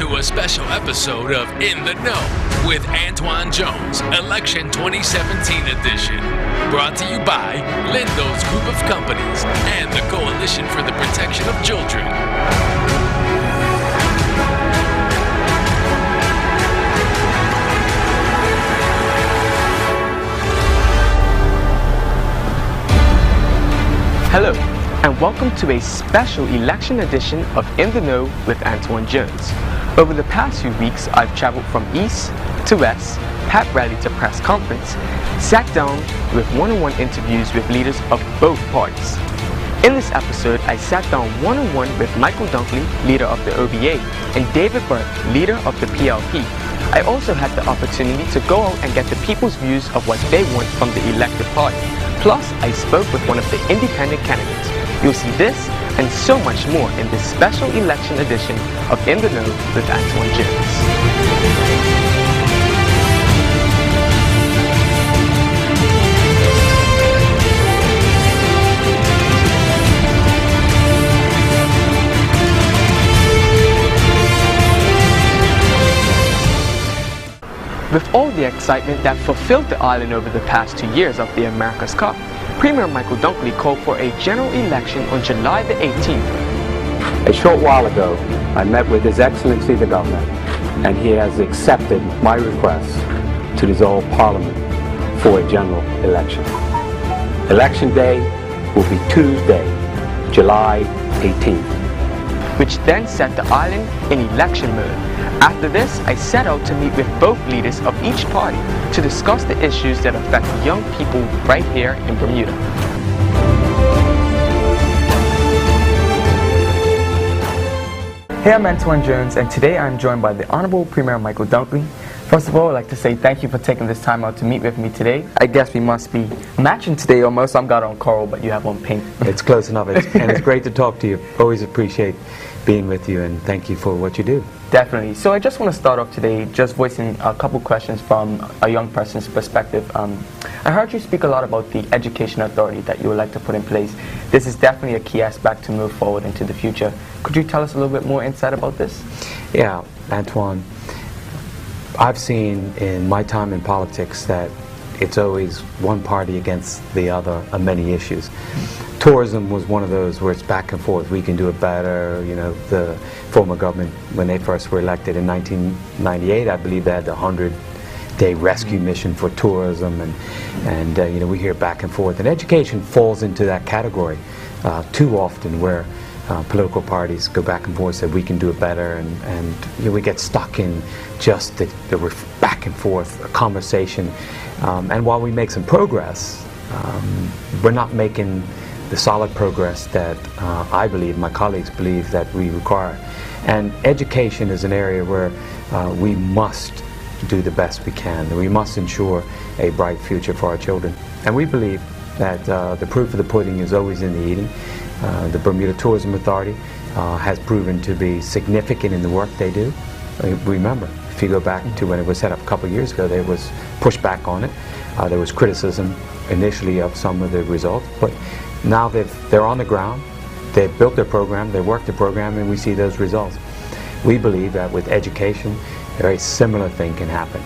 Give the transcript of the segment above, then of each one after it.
to a special episode of In the Know with Antoine Jones, Election 2017 edition. Brought to you by Lindo's Group of Companies and the Coalition for the Protection of Children. Hello, and welcome to a special election edition of In the Know with Antoine Jones. Over the past few weeks, I've traveled from east to west, pep rally to press conference, sat down with one-on-one interviews with leaders of both parties. In this episode, I sat down one-on-one with Micheal Dunkley, leader of the OBA, and David Burt, leader of the PLP. I also had the opportunity to go out and get the people's views of what they want from the elected party. Plus, I spoke with one of the independent candidates. You'll see this and so much more in this special election edition of In the Know with Antoine Jones. With all the excitement that fulfilled the island over the past 2 years of the America's Cup, Premier Micheal Dunkley called for a general election on July the 18th. A short while ago, I met with His Excellency the Governor, and he has accepted my request to dissolve Parliament for a general election. Election day will be Tuesday, July 18th. Which then set the island in election mode. After this, I set out to meet with both leaders of each party to discuss the issues that affect young people right here in Bermuda. Hey, I'm Antoine Jones, and today I'm joined by the Honorable Premier Micheal Dunkley. First of all, I'd like to say thank you for taking this time out to meet with me today. I guess we must be matching today almost. I've got on coral, but you have on pink. It's close enough, and it's great to talk to you. Always appreciate being with you, and thank you for what you do. Definitely. So I just want to start off today just voicing a couple questions from a young person's perspective. I heard you speak a lot about the education authority that you would like to put in place. This is definitely a key aspect to move forward into the future. Could you tell us a little bit more insight about this? Yeah, Antoine, I've seen in my time in politics that it's always one party against the other on many issues. Tourism was one of those where it's back and forth. We can do it better. You know, the former government, when they first were elected in 1998, I believe they had the 100-day rescue mission for tourism, and you know, we hear back and forth. And education falls into that category too often, where political parties go back and forth, say we can do it better, and you know, we get stuck in just the back and forth conversation. And while we make some progress, we're not making the solid progress that I believe, my colleagues believe, that we require. And education is an area where we must do the best we can. We must ensure a bright future for our children. And we believe that the proof of the pudding is always in the eating. The Bermuda Tourism Authority has proven to be significant in the work they do. Remember, if you go back to when it was set up a couple of years ago, there was pushback on it. There was criticism initially of some of the results, but now they're on the ground, they've built their program, they worked the program, and we see those results. We believe that with education, a very similar thing can happen.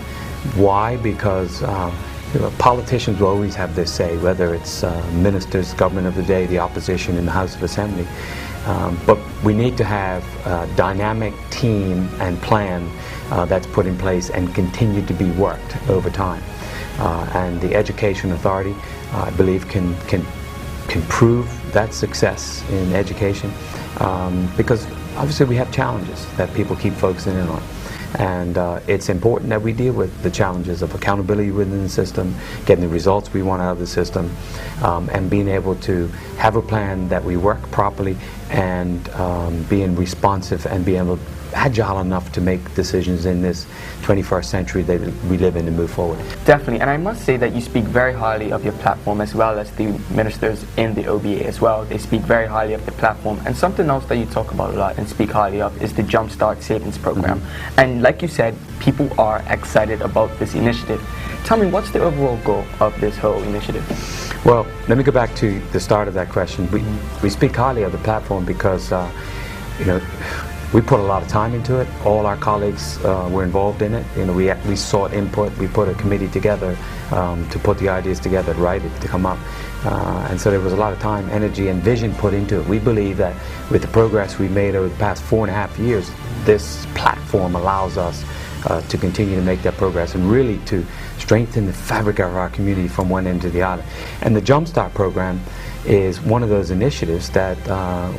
Why? Because you know, politicians will always have their say, whether it's ministers, government of the day, the opposition in the House of Assembly. But we need to have a dynamic team and plan that's put in place and continue to be worked over time. And the Education Authority, I believe, can prove that success in education, because obviously we have challenges that people keep focusing in on. And it's important that we deal with the challenges of accountability within the system, getting the results we want out of the system, and being able to have a plan that we work properly, and being responsive and being able agile enough to make decisions in this 21st century that we live in and move forward. Definitely, and I must say that you speak very highly of your platform, as well as the ministers in the OBA as well. They speak very highly of the platform, and something else that you talk about a lot and speak highly of is the Jumpstart Savings Program. And like you said, people are excited about this initiative. Tell me, what's the overall goal of this whole initiative? Well, let me go back to the start of that question. We speak highly of the platform because you know, We put a lot of time into it. All our colleagues were involved in it. You know, we sought input. We put a committee together to put the ideas together, to write it, to come up. And so there was a lot of time, energy, and vision put into it. We believe that with the progress we've made over the past 4.5 years, this platform allows us to continue to make that progress and really to strengthen the fabric of our community from one end to the other. And the Jumpstart program is one of those initiatives that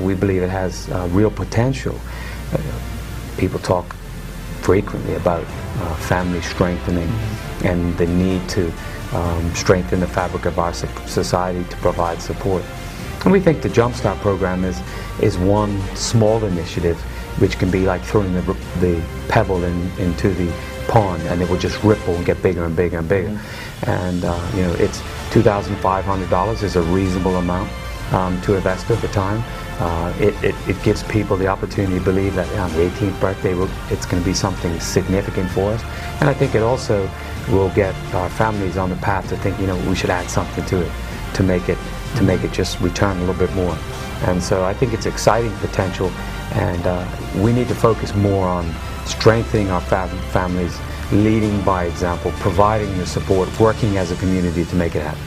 we believe it has real potential. People talk frequently about family strengthening and the need to strengthen the fabric of our society to provide support. And we think the Jumpstart program is one small initiative which can be like throwing the pebble into the pond, and it will just ripple and get bigger and bigger and bigger. And you know, it's $2,500 is a reasonable amount to invest over time. It gives people the opportunity to believe that on the 18th birthday it's going to be something significant for us. And I think it also will get our families on the path to think, you know, we should add something to it to make it just return a little bit more. And so I think it's exciting potential, and we need to focus more on strengthening our families, leading by example, providing the support, working as a community to make it happen.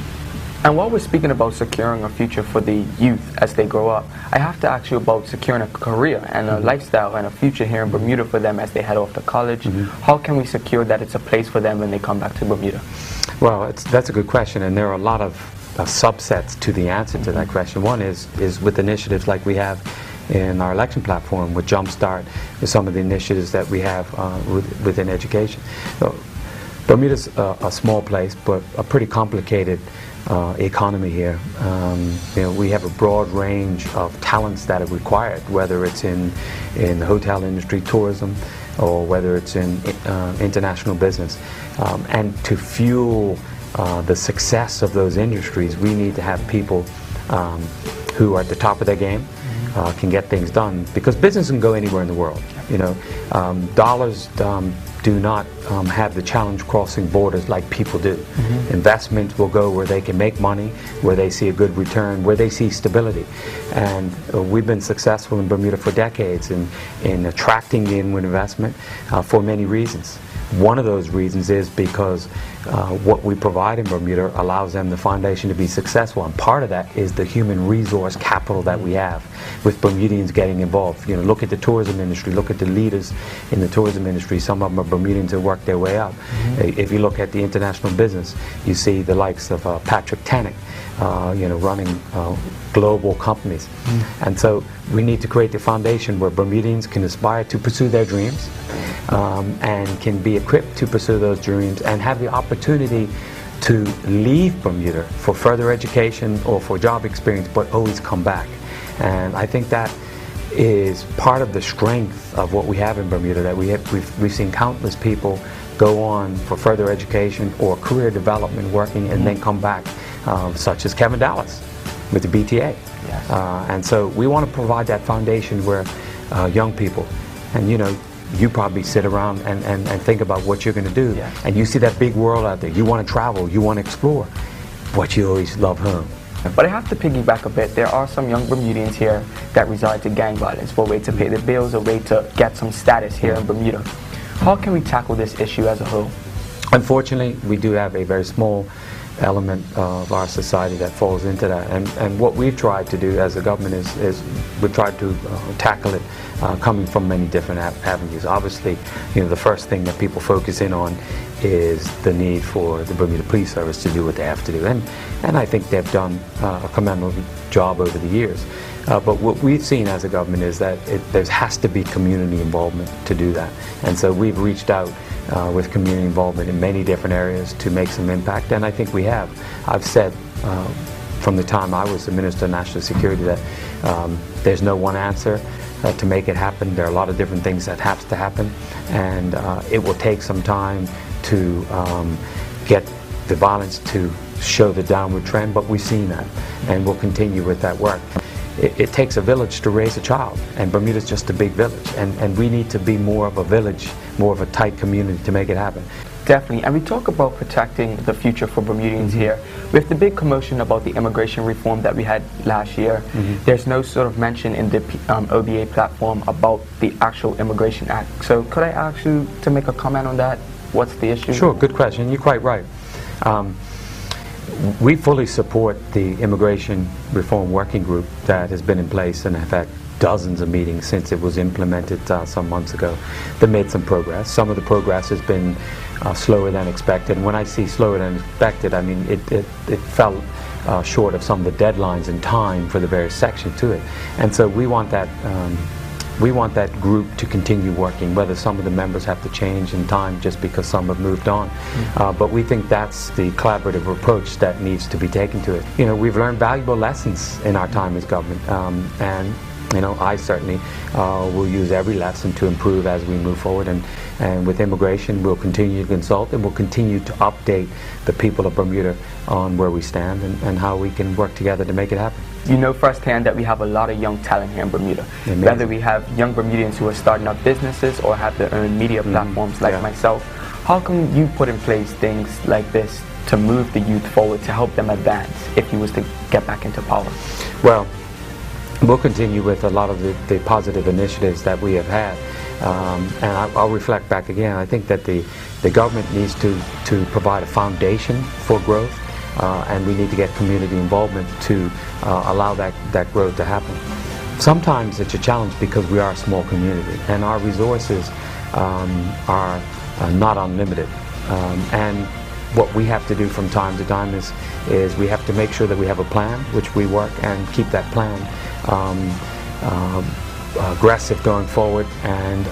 And while we're speaking about securing a future for the youth as they grow up, I have to ask you about securing a career and a lifestyle and a future here in Bermuda for them as they head off to college. How can we secure that it's a place for them when they come back to Bermuda? Well, that's a good question, and there are a lot of subsets to the answer to that question. One is with initiatives like we have in our election platform with Jumpstart, with some of the initiatives that we have within education. So, Bermuda's a small place, but a pretty complicated economy here. You know, we have a broad range of talents that are required, whether it's in the hotel industry, tourism, or whether it's in international business. And to fuel the success of those industries, we need to have people who are at the top of their game, can get things done, because business can go anywhere in the world. You know, dollars do not have the challenge crossing borders like people do. Investments will go where they can make money, where they see a good return, where they see stability. And we've been successful in Bermuda for decades in attracting inward investment for many reasons. One of those reasons is because what we provide in Bermuda allows them the foundation to be successful, and part of that is the human resource capital that we have with Bermudians getting involved. You know, look at the tourism industry, look at the leaders in the tourism industry. Some of them are Bermudians who work their way up. If you look at the international business, you see the likes of Patrick Tannick, you know, running global companies. And so we need to create the foundation where Bermudians can aspire to pursue their dreams and can be equipped to pursue those dreams and have the opportunity to leave Bermuda for further education or for job experience, but always come back. And I think that is part of the strength of what we have in Bermuda, that we've seen countless people go on for further education or career development working and then come back, such as Kevin Dallas with the BTA. Yes. And so we want to provide that foundation where young people, and you know, you probably sit around and think about what you're going to do, and you see that big world out there. You want to travel, you want to explore, but you always love home. But I have to piggyback a bit. There are some young Bermudians here that resort to gang violence for a way to pay their bills, a way to get some status here in Bermuda. How can we tackle this issue as a whole? Unfortunately, we do have a very small element of our society that falls into that, and what we've tried to do as a government is we've tried to tackle it coming from many different avenues. Obviously, you know, the first thing that people focus in on is the need for the Bermuda Police Service to do what they have to do, and I think they've done a commendable job over the years. But what we've seen as a government is that there has to be community involvement to do that, and so we've reached out with community involvement in many different areas to make some impact, and I think we have. I've said from the time I was the Minister of National Security that there's no one answer to make it happen. There are a lot of different things that have to happen, and it will take some time to get the violence to show the downward trend, but we've seen that, and we'll continue with that work. It takes a village to raise a child, and Bermuda's just a big village, and we need to be more of a village, more of a tight community to make it happen. Definitely, and we talk about protecting the future for Bermudians here. With the big commotion about the immigration reform that we had last year, there's no sort of mention in the OBA platform about the actual Immigration Act. So could I ask you to make a comment on that? What's the issue? Sure, good question. You're quite right. We fully support the Immigration Reform Working Group that has been in place and have had dozens of meetings since it was implemented some months ago. They made some progress. Some of the progress has been slower than expected. And when I see slower than expected, I mean it fell short of some of the deadlines and time for the various sections to it. And so we want that group to continue working, whether some of the members have to change in time just because some have moved on. But we think that's the collaborative approach that needs to be taken to it. You know, we've learned valuable lessons in our time as government, and you know, I certainly will use every lesson to improve as we move forward, and with immigration we'll continue to consult and we'll continue to update the people of Bermuda on where we stand and how we can work together to make it happen. You know firsthand that we have a lot of young talent here in Bermuda. Amazing. Whether we have young Bermudians who are starting up businesses or have their own media platforms like myself, how come you put in place things like this to move the youth forward, to help them advance if you was to get back into power? Well, we'll continue with a lot of the positive initiatives that we have had. And I'll reflect back again. I think that the government needs to provide a foundation for growth, and we need to get community involvement to allow that growth to happen. Sometimes it's a challenge because we are a small community and our resources are not unlimited. And what we have to do from time to time is we have to make sure that we have a plan, which we work and keep that plan aggressive going forward, and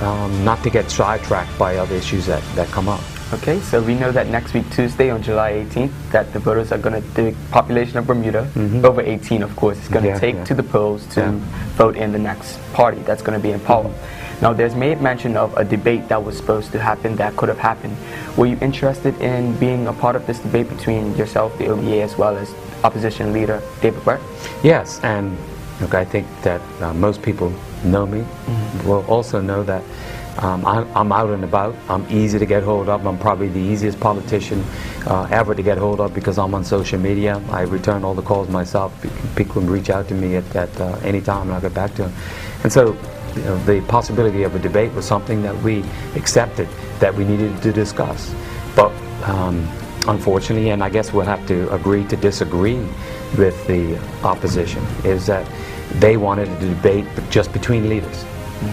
not to get sidetracked by other issues that come up. Okay, so we know that next week, Tuesday, on July 18th, that the voters are going to, the population of Bermuda, over 18 of course, is going to take to the polls to vote in the next party that's going to be in power. Now, there's made mention of a debate that was supposed to happen that could have happened. Were you interested in being a part of this debate between yourself, the OBA, as well as opposition leader David Burt? Yes, and look, I think that most people know me, will also know that I'm out and about. I'm easy to get hold of. I'm probably the easiest politician ever to get hold of because I'm on social media. I return all the calls myself. People can reach out to me at any time and I'll get back to them. And so, you know, the possibility of a debate was something that we accepted, that we needed to discuss. But unfortunately, and I guess we'll have to agree to disagree with the opposition, is that they wanted a debate just between leaders.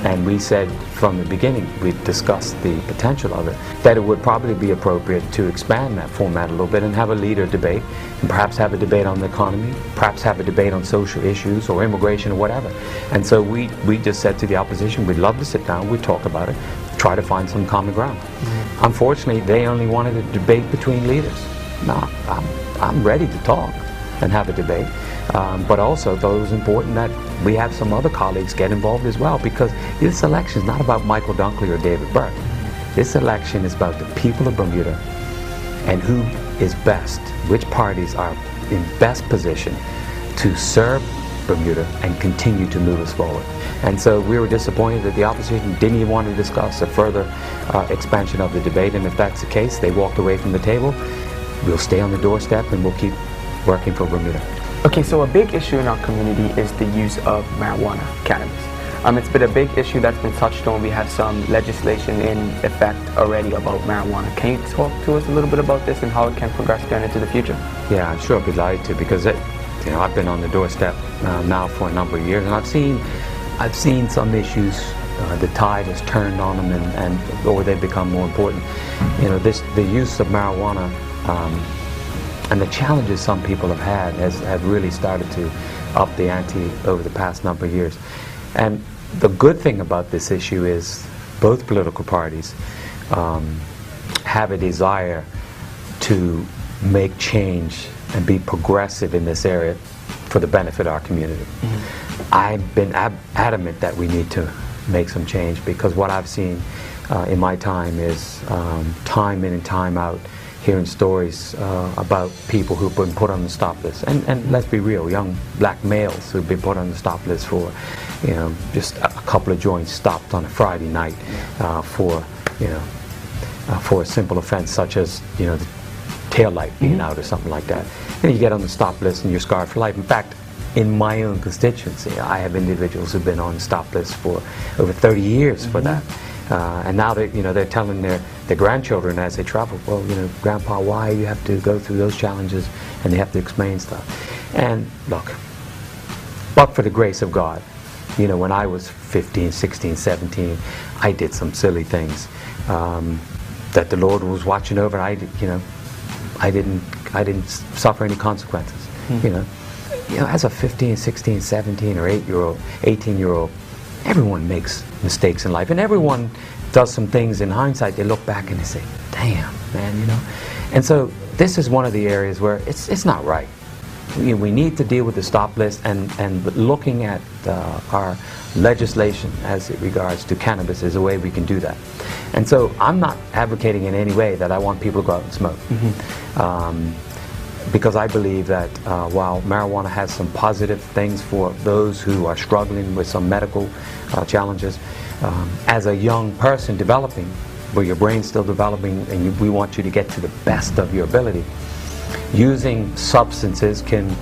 And we said from the beginning, we discussed the potential of it, that it would probably be appropriate to expand that format a little bit and have a leader debate, and perhaps have a debate on the economy, perhaps have a debate on social issues or immigration or whatever. And so we just said to the opposition, we'd love to sit down, we'd talk about it, try to find some common ground. Unfortunately, they only wanted a debate between leaders. Now, I'm ready to talk and have a debate. But also, though, it was important that we have some other colleagues get involved as well, because this election is not about Micheal Dunkley or David Burt. This election is about the people of Bermuda and who is best, which parties are in best position to serve Bermuda and continue to move us forward. And so we were disappointed that the opposition didn't even want to discuss a further expansion of the debate, and if that's the case, they walked away from the table. We'll stay on the doorstep and we'll keep working for Bermuda. Okay, so a big issue in our community is the use of marijuana, cannabis. It's been a big issue that's been touched on. We have some legislation in effect already about marijuana. Can you talk to us a little bit about this and how it can progress going into the future? Yeah, I'm sure I'd be delighted to, because you know, I've been on the doorstep now for a number of years, and I've seen some issues. The tide has turned on them, or they've become more important. You know, the use of marijuana. And the challenges some people have really started to up the ante over the past number of years. And the good thing about this issue is both political parties have a desire to make change and be progressive in this area for the benefit of our community. I've been adamant that we need to make some change, because what I've seen in my time is time in and time out hearing stories about people who've been put on the stop list, and let's be real, young black males who've been put on the stop list for, you know, just a couple of joints stopped on a Friday night for, you know, for a simple offense such as, you know, the tail light being out or something like that. And you get on the stop list and you're scarred for life. In fact, in my own constituency, I have individuals who've been on the stop list for over 30 years for that. And now they're telling their grandchildren as they travel, well, you know, Grandpa, why you have to go through those challenges, and they have to explain stuff. And look, but for the grace of God, you know, when I was 15, 16, 17, I did some silly things that the Lord was watching over. I didn't suffer any consequences. You know, as a 15, 16, 17, or 18-year-old, everyone makes mistakes in life, and everyone does some things in hindsight. They look back and they say, damn, man, you know. And so this is one of the areas where it's not right. We need to deal with the stop list, and looking at our legislation as it regards to cannabis is a way we can do that. And so I'm not advocating in any way that I want people to go out and smoke. Because I believe that while marijuana has some positive things for those who are struggling with some medical challenges, as a young person developing, where your brain's still developing and we want you to get to the best of your ability, using substances can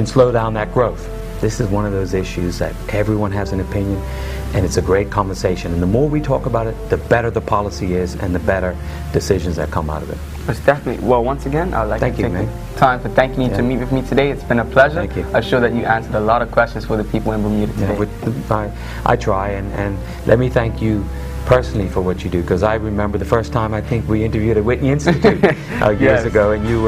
slow down that growth. This is one of those issues that everyone has an opinion, and it's a great conversation. And the more we talk about it, the better the policy is and the better decisions that come out of it. It's definitely. Well, once again, I'd like to take the time for thanking you to meet with me today. It's been a pleasure. Thank you. I'm sure that you answered a lot of questions for the people in Bermuda today. I try, and let me thank you personally for what you do, because I remember the first time I think we interviewed at Whitney Institute years ago, and you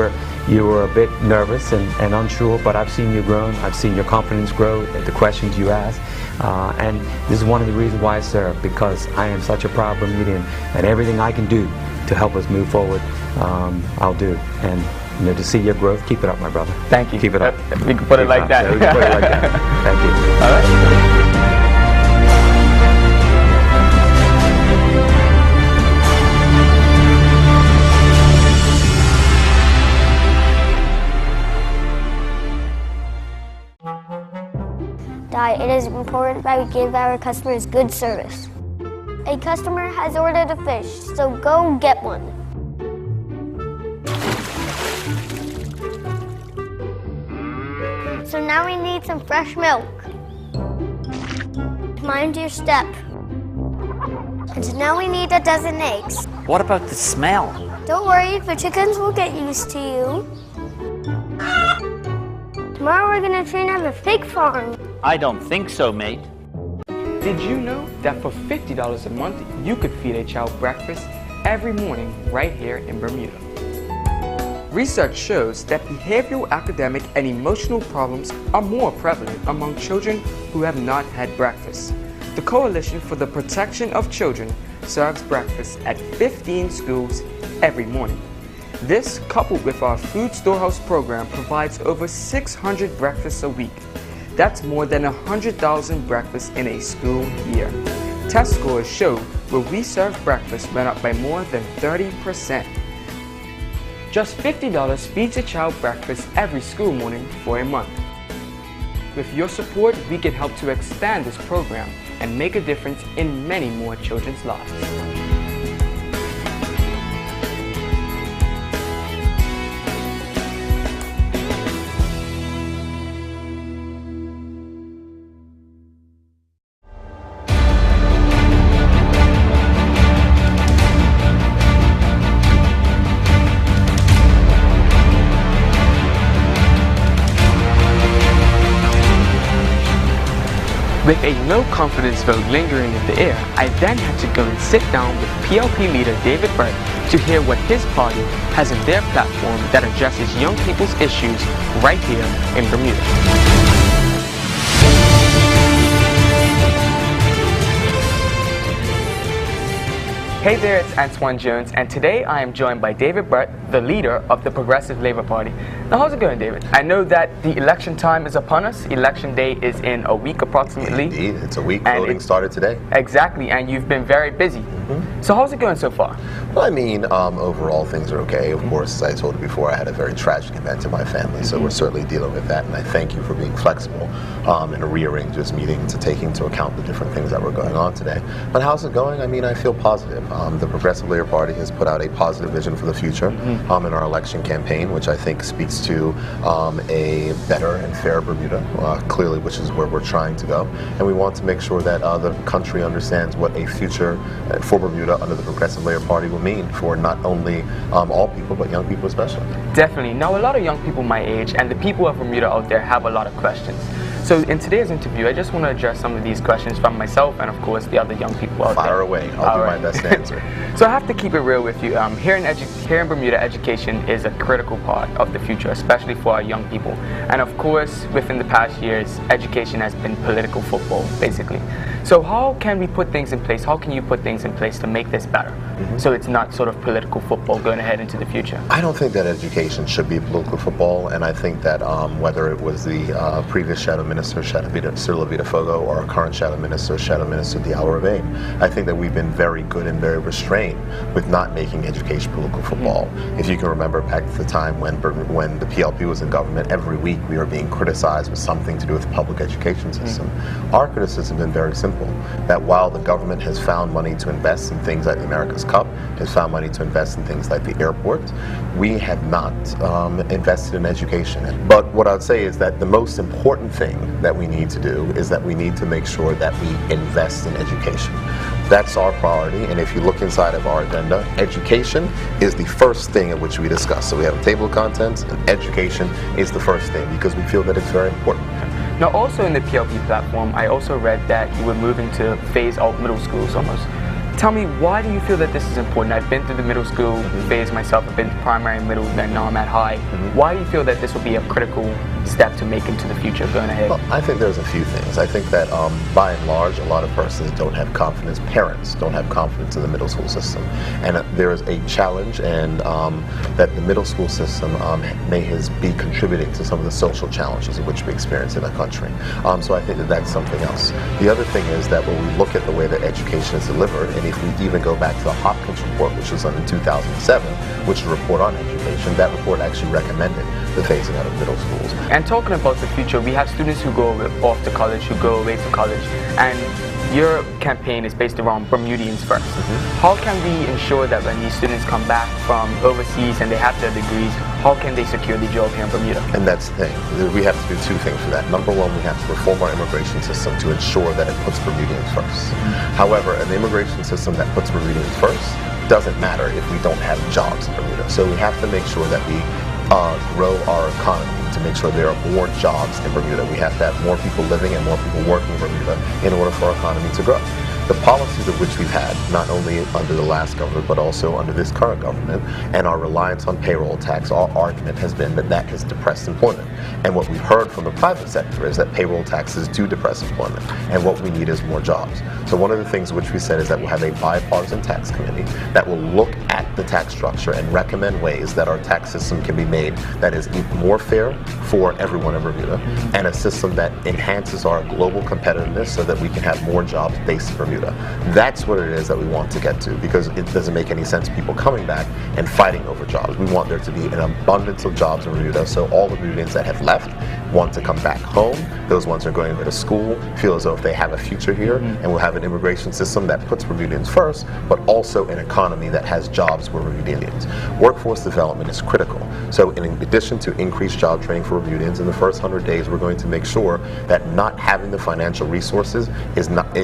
were a bit nervous and unsure, but I've seen you grow. I've seen your confidence grow, the questions you ask, and this is one of the reasons why I serve, because I am such a proud Bermudian, and everything I can do to help us move forward, I'll do. And you know, to see your growth, keep it up, my brother. Thank you. Keep it up. We can put it like that. Yeah, we can put it like that. Thank you. All right. It is important that we give our customers good service. A customer has ordered a fish, so go get one. So now we need some fresh milk. Mind your step. And now we need a dozen eggs. What about the smell? Don't worry, the chickens will get used to you. Tomorrow we're gonna train at a pig farm. I don't think so, mate. Did you know that for $50 a month, you could feed a child breakfast every morning right here in Bermuda? Research shows that behavioral, academic, and emotional problems are more prevalent among children who have not had breakfast. The Coalition for the Protection of Children serves breakfast at 15 schools every morning. This, coupled with our food storehouse program, provides over 600 breakfasts a week. That's more than 100,000 breakfasts in a school year. Test scores show where we serve breakfast went up by more than 30%. Just $50 feeds a child breakfast every school morning for a month. With your support, we can help to expand this program and make a difference in many more children's lives. With a no-confidence vote lingering in the air, I then had to go and sit down with PLP leader David Burt to hear what his party has in their platform that addresses young people's issues right here in Bermuda. Hey there, it's Antoine Jones, and today I am joined by David Burt, the leader of the Progressive Labour Party. Now, how's it going, David? I know that the election time is upon us. Election day is in a week approximately. Indeed, it's a week. Voting started today. Exactly, and you've been very busy. So how's it going so far? Well, I mean, overall things are okay. Of course, as I told you before, I had a very tragic event in my family, so we're certainly dealing with that, and I thank you for being flexible and rearrange this meeting to take into account the different things that were going on today. But how's it going? I mean, I feel positive. The Progressive Labor Party has put out a positive vision for the future in our election campaign, which I think speaks to a better and fair Bermuda, clearly, which is where we're trying to go. And we want to make sure that the country understands what a future for Bermuda under the Progressive Labor Party will mean for not only all people, but young people especially. Definitely. Now, a lot of young people my age and the people of Bermuda out there have a lot of questions. So in today's interview, I just want to address some of these questions from myself and, of course, the other young people out there. Fire away. I'll do my best to answer. So I have to keep it real with you. Here in Bermuda, education is a critical part of the future, especially for our young people. And of course, within the past years, education has been political football, basically. So how can we put things in place? How can you put things in place to make this better? So it's not sort of political football going ahead into the future? I don't think that education should be political football, and I think that whether it was the previous Shadow Minister, Cyril Fogo, or our current Shadow Minister Diallo Ravane, I think that we've been very good and very restrained with not making education political football. If you can remember back to the time when the PLP was in government, every week we were being criticized with something to do with the public education system. Our criticism has been very simple, that while the government has found money to invest in things like the America's Cup, has found money to invest in things like the airport, we have not invested in education. But what I'd say is that the most important thing that we need to do is that we need to make sure that we invest in education. That's our priority, and if you look inside of our agenda, education is the first thing at which we discuss. So we have a table of contents, and education is the first thing because we feel that it's very important. Now, also in the PLP platform, I also read that you were moving to phase out middle schools almost. Tell me, why do you feel that this is important? I've been through the middle school phase myself. I've been to primary, middle, then now I'm at high. Why do you feel that this will be a critical step to make into the future going ahead? Well, I think there's a few things. I think that by and large, a lot of persons don't have confidence, parents don't have confidence in the middle school system. And there is a challenge and that the middle school system may be contributing to some of the social challenges in which we experience in our country. So I think that that's something else. The other thing is that when we look at the way that education is delivered, and if we even go back to the Hopkins report, which was done in 2007, which is a report on education, that report actually recommended the phasing out of middle schools. And talking about the future, we have students who go off to college, who go away to college, and your campaign is based around Bermudians first. How can we ensure that when these students come back from overseas and they have their degrees, how can they secure the job here in Bermuda? And that's the thing. We have to do two things for that. Number one, we have to reform our immigration system to ensure that it puts Bermudians first. However, an immigration system that puts Bermudians first doesn't matter if we don't have jobs in Bermuda. So we have to make sure that we grow our economy to make sure there are more jobs in Bermuda. We have to have more people living and more people working in Bermuda in order for our economy to grow. The policies of which we've had, not only under the last government, but also under this current government, and our reliance on payroll tax, our argument has been that that has depressed employment. And what we've heard from the private sector is that payroll taxes do depress employment, and what we need is more jobs. So one of the things which we said is that we'll have a bipartisan tax committee that will look at the tax structure and recommend ways that our tax system can be made that is more fair for everyone in Bermuda, and a system that enhances our global competitiveness so that we can have more jobs based in Bermuda. That's what it is that we want to get to, because it doesn't make any sense people coming back and fighting over jobs. We want there to be an abundance of jobs in Bermuda, so all the Bermudians that have left want to come back home. Those ones are going to school, feel as though if they have a future here, and we'll have an immigration system that puts Bermudians first, but also an economy that has jobs for Bermudians. Workforce development is critical. So in addition to increased job training for Bermudians, in the first 100 days, we're going to make sure that not having the financial resources is not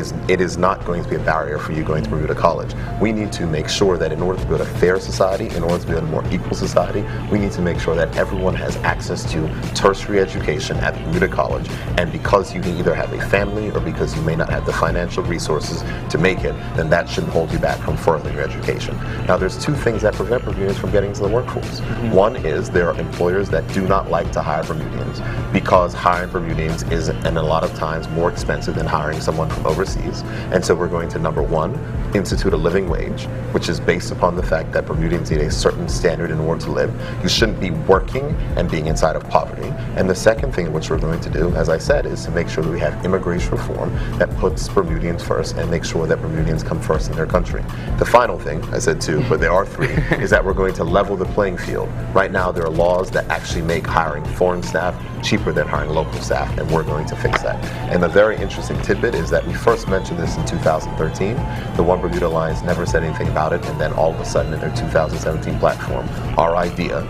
going to be a barrier for you going to Bermuda College. We need to make sure that in order to build a fair society, in order to build a more equal society, we need to make sure that everyone has access to tertiary education at Bermuda College. And because you can either have a family or because you may not have the financial resources to make it, then that shouldn't hold you back from furthering your education. Now, there's two things that prevent Bermudians from getting into the workforce. One is there are employers that do not like to hire Bermudians because hiring Bermudians is, and a lot of times, more expensive than hiring someone from overseas. And so we're going to, number one, institute a living wage, which is based upon the fact that Bermudians need a certain standard in order to live. You shouldn't be working and being inside of poverty. And the second second thing which we're going to do, as I said, is to make sure that we have immigration reform that puts Bermudians first and make sure that Bermudians come first in their country. The final thing, I said two, but there are three, is that we're going to level the playing field. Right now there are laws that actually make hiring foreign staff cheaper than hiring local staff, and we're going to fix that. And the very interesting tidbit is that we first mentioned this in 2013. The One Bermuda Alliance never said anything about it, and then all of a sudden in their 2017 platform, our idea,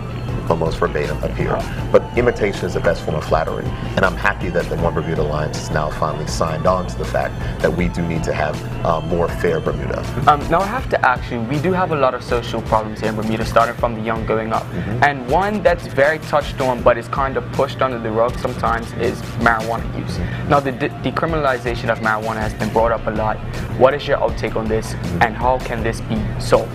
almost verbatim, appeared. But imitation is the best form of flattery, and I'm happy that the One Bermuda Alliance has now finally signed on to the fact that we do need to have more fair Bermuda. Now I have to ask you, we do have a lot of social problems here in Bermuda, starting from the young going up. And one that's very touched on but is kind of pushed under the rug sometimes is marijuana use. Now the decriminalization of marijuana has been brought up a lot. What is your outtake on this, and how can this be solved?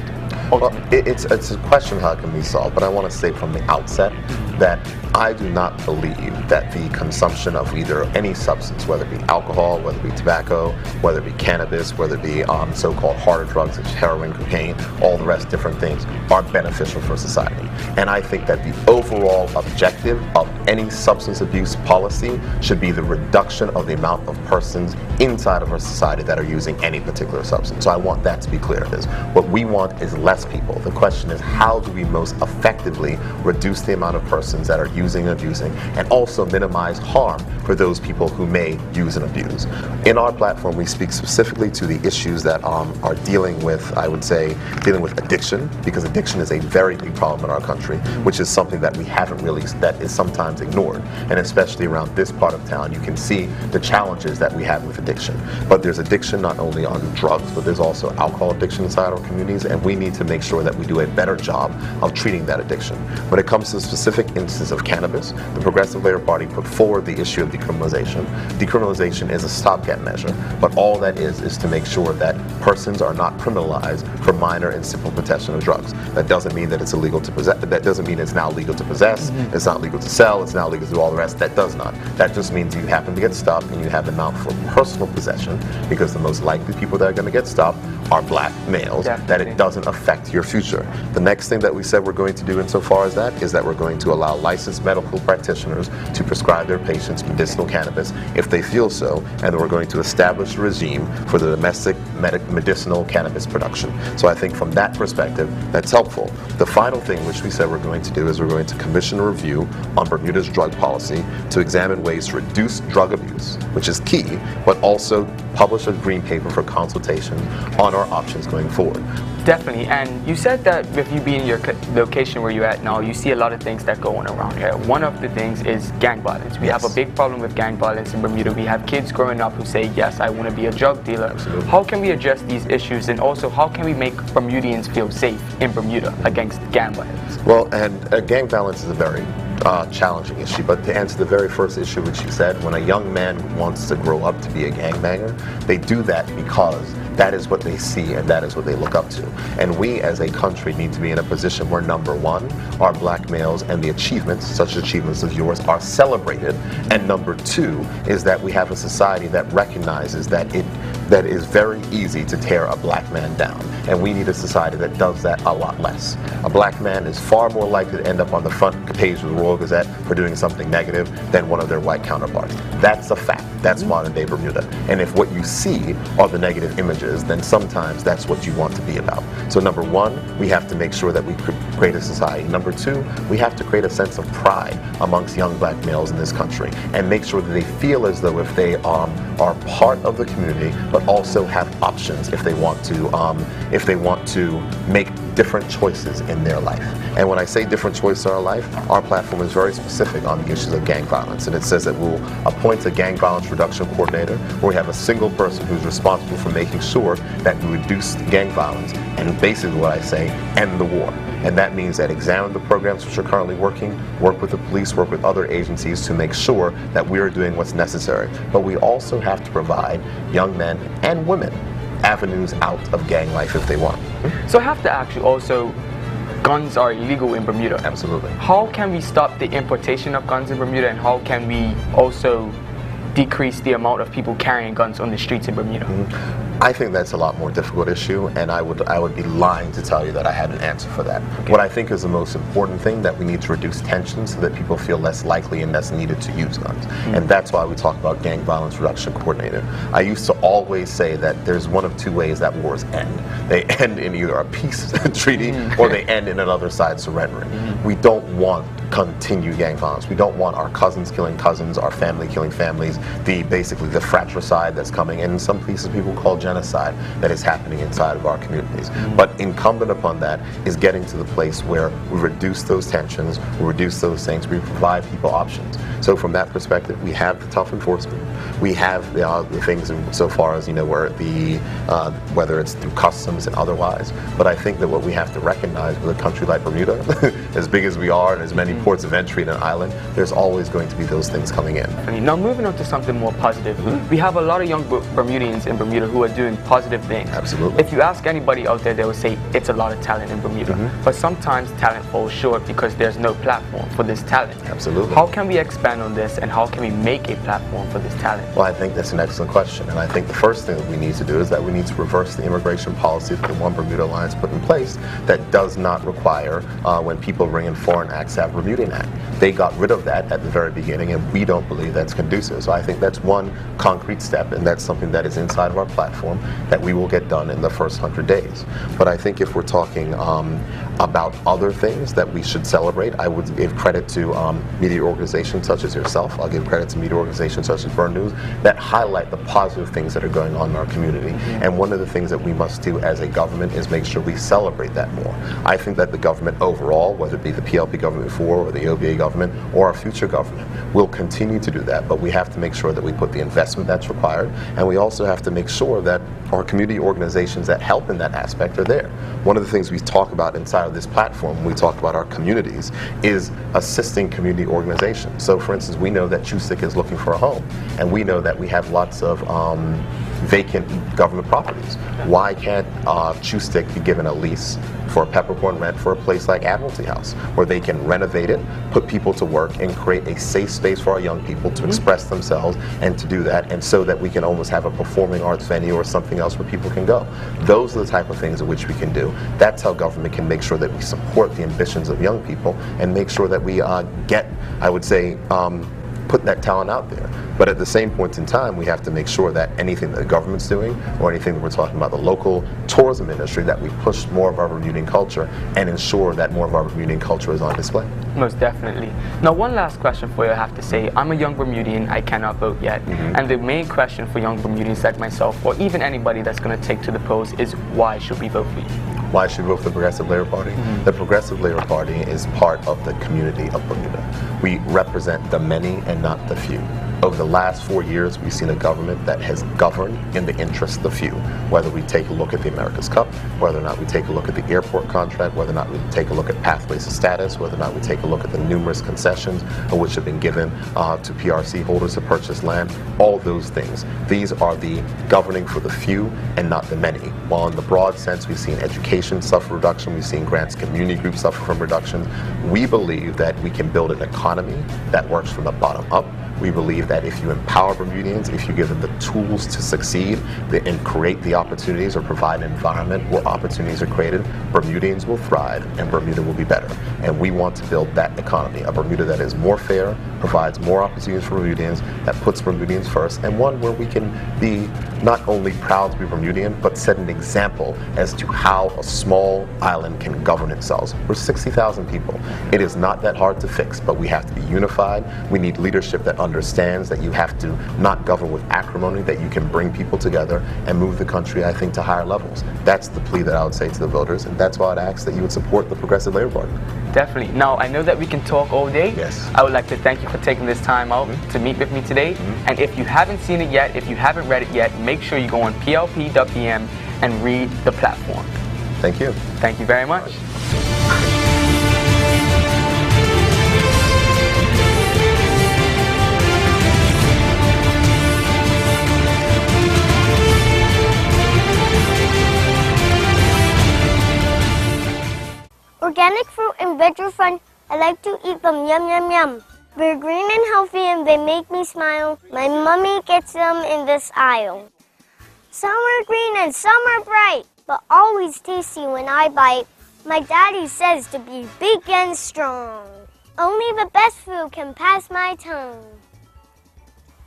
Well, it's a question how it can be solved, but I want to say from the outset that I do not believe that the consumption of either any substance, whether it be alcohol, whether it be tobacco, whether it be cannabis, whether it be so-called harder drugs such as heroin, cocaine, all the rest different things, are beneficial for society. And I think that the overall objective of any substance abuse policy should be the reduction of the amount of persons inside of our society that are using any particular substance. So I want that to be clear. What we want is less people. The question is, how do we most effectively reduce the amount of persons that are using and abusing, and also minimize harm for those people who may use and abuse. In our platform, we speak specifically to the issues that are dealing with, I would say, dealing with addiction, because addiction is a very big problem in our country, which is something that we haven't really, that is sometimes ignored. And especially around this part of town, you can see the challenges that we have with addiction. But there's addiction not only on drugs, but there's also alcohol addiction inside our communities, and we need to make sure that we do a better job of treating that addiction. When it comes to the specific instance of cannabis, the Progressive Labour Party put forward the issue of decriminalization. Decriminalization is a stopgap measure, but all that is to make sure that persons are not criminalized for minor and simple possession of drugs. That doesn't mean that it's illegal to possess. That doesn't mean it's now legal to possess. It's not legal to sell. It's now legal to do all the rest. That does not. That just means you happen to get stopped and you have the amount for personal possession, because the most likely people that are going to get stopped are black males, that it doesn't affect your future. The next thing that we said we're going to do insofar as that is that we're going to allow licensed medical practitioners to prescribe their patients medicinal cannabis if they feel so, and then we're going to establish a regime for the domestic medicinal cannabis production. So I think from that perspective, that's helpful. The final thing which we said we're going to do is we're going to commission a review on Bermuda's drug policy to examine ways to reduce drug abuse, which is key, but also publish a green paper for consultation on our options going forward. Definitely, and you said that with you being in your location where you're at now, you see a lot of things that go on around here. One of the things is gang violence. We have a big problem with gang violence in Bermuda. We have kids growing up who say, yes, I want to be a drug dealer. Absolutely. How can we address these issues, and also how can we make Bermudians feel safe in Bermuda against gang violence? Well, and gang violence is a very challenging issue, but to answer the very first issue which you said, when a young man wants to grow up to be a gangbanger, they do that because that is what they see and that is what they look up to. And we as a country need to be in a position where, number one, our black males and the achievements, such achievements as yours, are celebrated, and number two is that we have a society that recognizes that that is very easy to tear a black man down, and we need a society that does that a lot less. A black man is far more likely to end up on the front page of the Royal Gazette for doing something negative than one of their white counterparts. That's a fact. That's modern day Bermuda. And if what you see are the negative images, then sometimes that's what you want to be about. So number one, we have to make sure that we create a society. Number two, we have to create a sense of pride amongst young black males in this country and make sure that they feel as though if they are part of the community, but also have options if they want to make different choices in their life. And when I say different choices in our life, our platform is very specific on the issues of gang violence. And it says that we'll appoint a gang violence reduction coordinator, where we have a single person who's responsible for making sure that we reduce gang violence, and basically what I say, end the war. And that means that examine the programs which are currently working, work with the police, work with other agencies to make sure that we are doing what's necessary. But we also have to provide young men and women avenues out of gang life if they want. So I have to ask you also, guns are illegal in Bermuda. Absolutely. How can we stop the importation of guns in Bermuda, and how can we also decrease the amount of people carrying guns on the streets in Bermuda? I think that's a lot more difficult issue, and I would be lying to tell you that I had an answer for that. Okay. What I think is the most important thing, that we need to reduce tension so that people feel less likely and less needed to use guns. And that's why we talk about gang violence reduction coordinator. I used to always say that there's one of two ways that wars end. They end in either a peace treaty or they end in another side surrendering. We don't want continued gang violence. We don't want our cousins killing cousins, our family killing families, basically the fratricide that's coming, and in some places people call genocide, that is happening inside of our communities. But incumbent upon that is getting to the place where we reduce those tensions, we reduce those things, we provide people options. So from that perspective, we have the tough enforcement. We have the things so far as, where whether it's through customs and otherwise. But I think that what we have to recognize with a country like Bermuda, as big as we are and as many ports of entry in an island, there's always going to be those things coming in. Now moving on to something more positive, we have a lot of young Bermudians in Bermuda who are doing positive things. Absolutely. If you ask anybody out there, they will say it's a lot of talent in Bermuda. But sometimes talent falls short because there's no platform for this talent. Absolutely. How can we expand on this, and how can we make a platform for this talent? Well, I think that's an excellent question, and I think the first thing that we need to do is that we need to reverse the immigration policy that the One Bermuda Alliance put in place that does not require when people bring in foreign acts to have a Bermudian act. They got rid of that at the very beginning, and we don't believe that's conducive. So I think that's one concrete step, and that's something that is inside of our platform that we will get done in the first 100 days. But I think if we're talking about other things that we should celebrate, I would give credit to media organizations such as yourself. I'll give credit to media organizations such as Burn News that highlight the positive things that are going on in our community. And one of the things that we must do as a government is make sure we celebrate that more. I think that the government overall, whether it be the PLP government before or the OBA government or our future government, will continue to do that. But we have to make sure that we put the investment that's required, and we also have to make sure that our community organizations that help in that aspect are there. One of the things we talk about inside of this platform, when we talk about our communities, is assisting community organizations. So for instance, we know that Chustik is looking for a home, and we know that we have lots of vacant government properties. Why can't Chustik be given a lease for a peppercorn rent for a place like Admiralty House, where they can renovate it, put people to work, and create a safe space for our young people to express themselves and to do that, and so that we can almost have a performing arts venue or something else where people can go. Those are the type of things in which we can do. That's how government can make sure that we support the ambitions of young people and make sure that we get, I would say, put that talent out there. But at the same point in time, we have to make sure that anything that the government's doing or anything that we're talking about the local tourism industry, that we push more of our Bermudian culture and ensure that more of our Bermudian culture is on display. Most definitely. Now, one last question for you, I have to say. I'm a young Bermudian, I cannot vote yet. And the main question for young Bermudians like myself, or even anybody that's going to take to the polls, is why should we vote for you? Why should we vote for the Progressive Labour Party? The Progressive Labour Party is part of the community of Bermuda. We represent the many and not the few. Over the last 4 years, we've seen a government that has governed in the interest of the few. Whether we take a look at the America's Cup, whether or not we take a look at the airport contract, whether or not we take a look at pathways to status, whether or not we take a look at the numerous concessions which have been given to PRC holders to purchase land, all those things. These are the governing for the few and not the many. While in the broad sense, we've seen education suffer reduction, we've seen grants community groups suffer from reductions. We believe that we can build an economy that works from the bottom up. We believe that if you empower Bermudians, if you give them the tools to succeed and create the opportunities or provide an environment where opportunities are created, Bermudians will thrive and Bermuda will be better. And we want to build that economy, a Bermuda that is more fair, provides more opportunities for Bermudians, that puts Bermudians first, and one where we can be not only proud to be Bermudian, but set an example as to how a small island can govern itself. We're 60,000 people. It is not that hard to fix, but we have to be unified. We need leadership that understands that you have to not govern with acrimony, that you can bring people together and move the country, I think, to higher levels. That's the plea that I would say to the voters, and that's why I'd ask that you would support the Progressive Labour Party. Definitely. Now, I know that we can talk all day. Yes. I would like to thank you for taking this time out to meet with me today. And if you haven't seen it yet, if you haven't read it yet, make sure you go on plp.pm and read the platform. Thank you. Thank you very much. Organic fruit and veg are fun. I like to eat them, yum, yum, yum. They're green and healthy and they make me smile. My mommy gets them in this aisle. Some are green and some are bright, but always tasty when I bite. My daddy says to be big and strong. Only the best food can pass my tongue.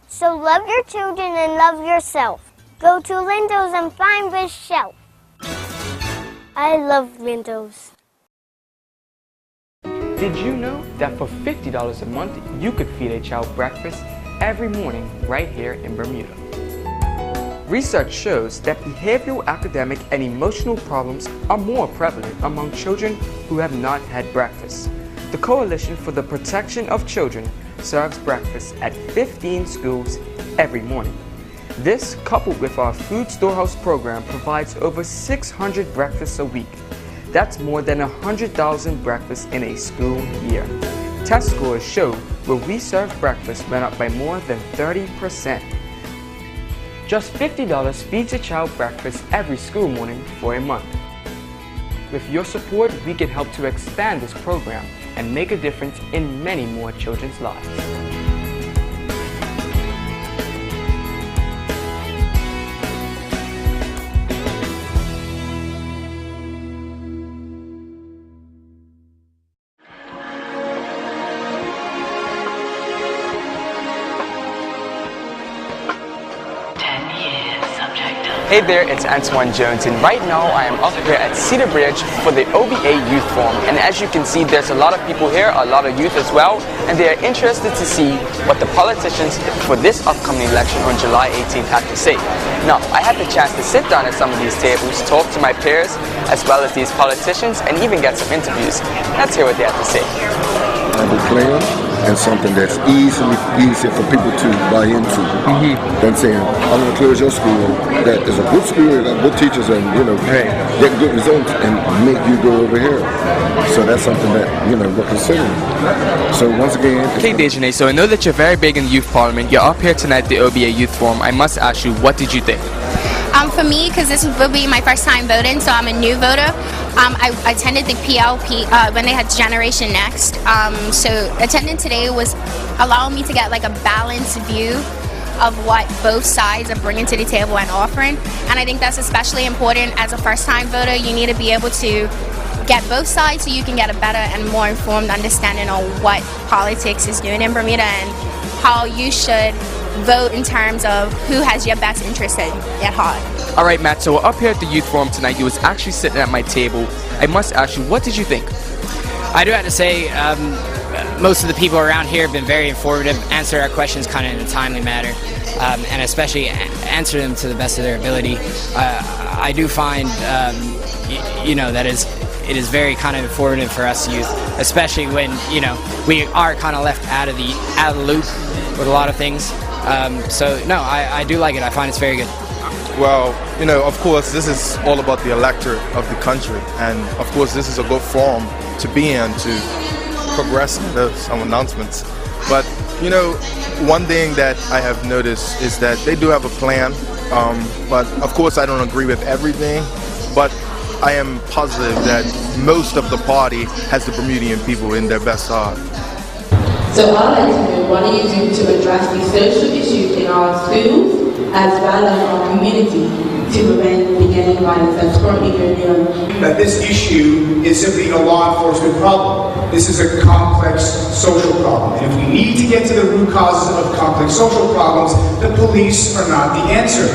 So love your children and love yourself. Go to Lindo's and find this shelf. I love Lindo's. Did you know that for $50 a month, you could feed a child breakfast every morning right here in Bermuda? Research shows that behavioral, academic, and emotional problems are more prevalent among children who have not had breakfast. The Coalition for the Protection of Children serves breakfast at 15 schools every morning. This, coupled with our Food Storehouse program, provides over 600 breakfasts a week. That's more than 100,000 breakfasts in a school year. Test scores show where we serve breakfast went up by more than 30%. Just $50 feeds a child breakfast every school morning for a month. With your support, we can help to expand this program and make a difference in many more children's lives. Hey there, it's Antoine Jones, and right now I am up here at Cedar Bridge for the OBA Youth Forum. And as you can see, there's a lot of people here, a lot of youth as well, and they are interested to see what the politicians for this upcoming election on July 18th have to say. Now, I had the chance to sit down at some of these tables, talk to my peers, as well as these politicians, and even get some interviews. Let's hear what they have to say. Have a plan and something that's easier for people to buy into than saying, I'm going to close your school that is a good school, got good teachers, and get good results and make you go over here. So that's something that we're considering. So once again, okay, Dejane, so I know that you're very big in the Youth Parliament. You're up here tonight at the OBA Youth Forum. I must ask you, what did you think? For me, because this will be my first time voting, so I'm a new voter. I attended the PLP when they had Generation Next. So attending today was allowing me to get like a balanced view of what both sides are bringing to the table and offering. And I think that's especially important as a first-time voter. You need to be able to get both sides so you can get a better and more informed understanding on what politics is doing in Bermuda and how you should vote in terms of who has your best interest at heart. All right, Matt, so we're up here at the Youth Forum tonight. You was actually sitting at my table. I must ask you, what did you think? I do have to say, most of the people around here have been very informative, answer our questions kind of in a timely manner, and especially answer them to the best of their ability. I do find, that it is very kind of informative for us youth, especially when, we are kind of left out of the loop with a lot of things. So, no, I do like it. I find it's very good. Well, of course, this is all about the electorate of the country. And, of course, this is a good forum to be in to progress some announcements. But, one thing that I have noticed is that they do have a plan. But, of course, I don't agree with everything. But I am positive that most of the party has the Bermudian people in their best side. So I'd like to know, what do you do to address the social issues in our schools as well as our community to prevent beginning violence that's currently going on? That this issue is simply a law enforcement problem. This is a complex social problem. And if we need to get to the root causes of complex social problems, the police are not the answer.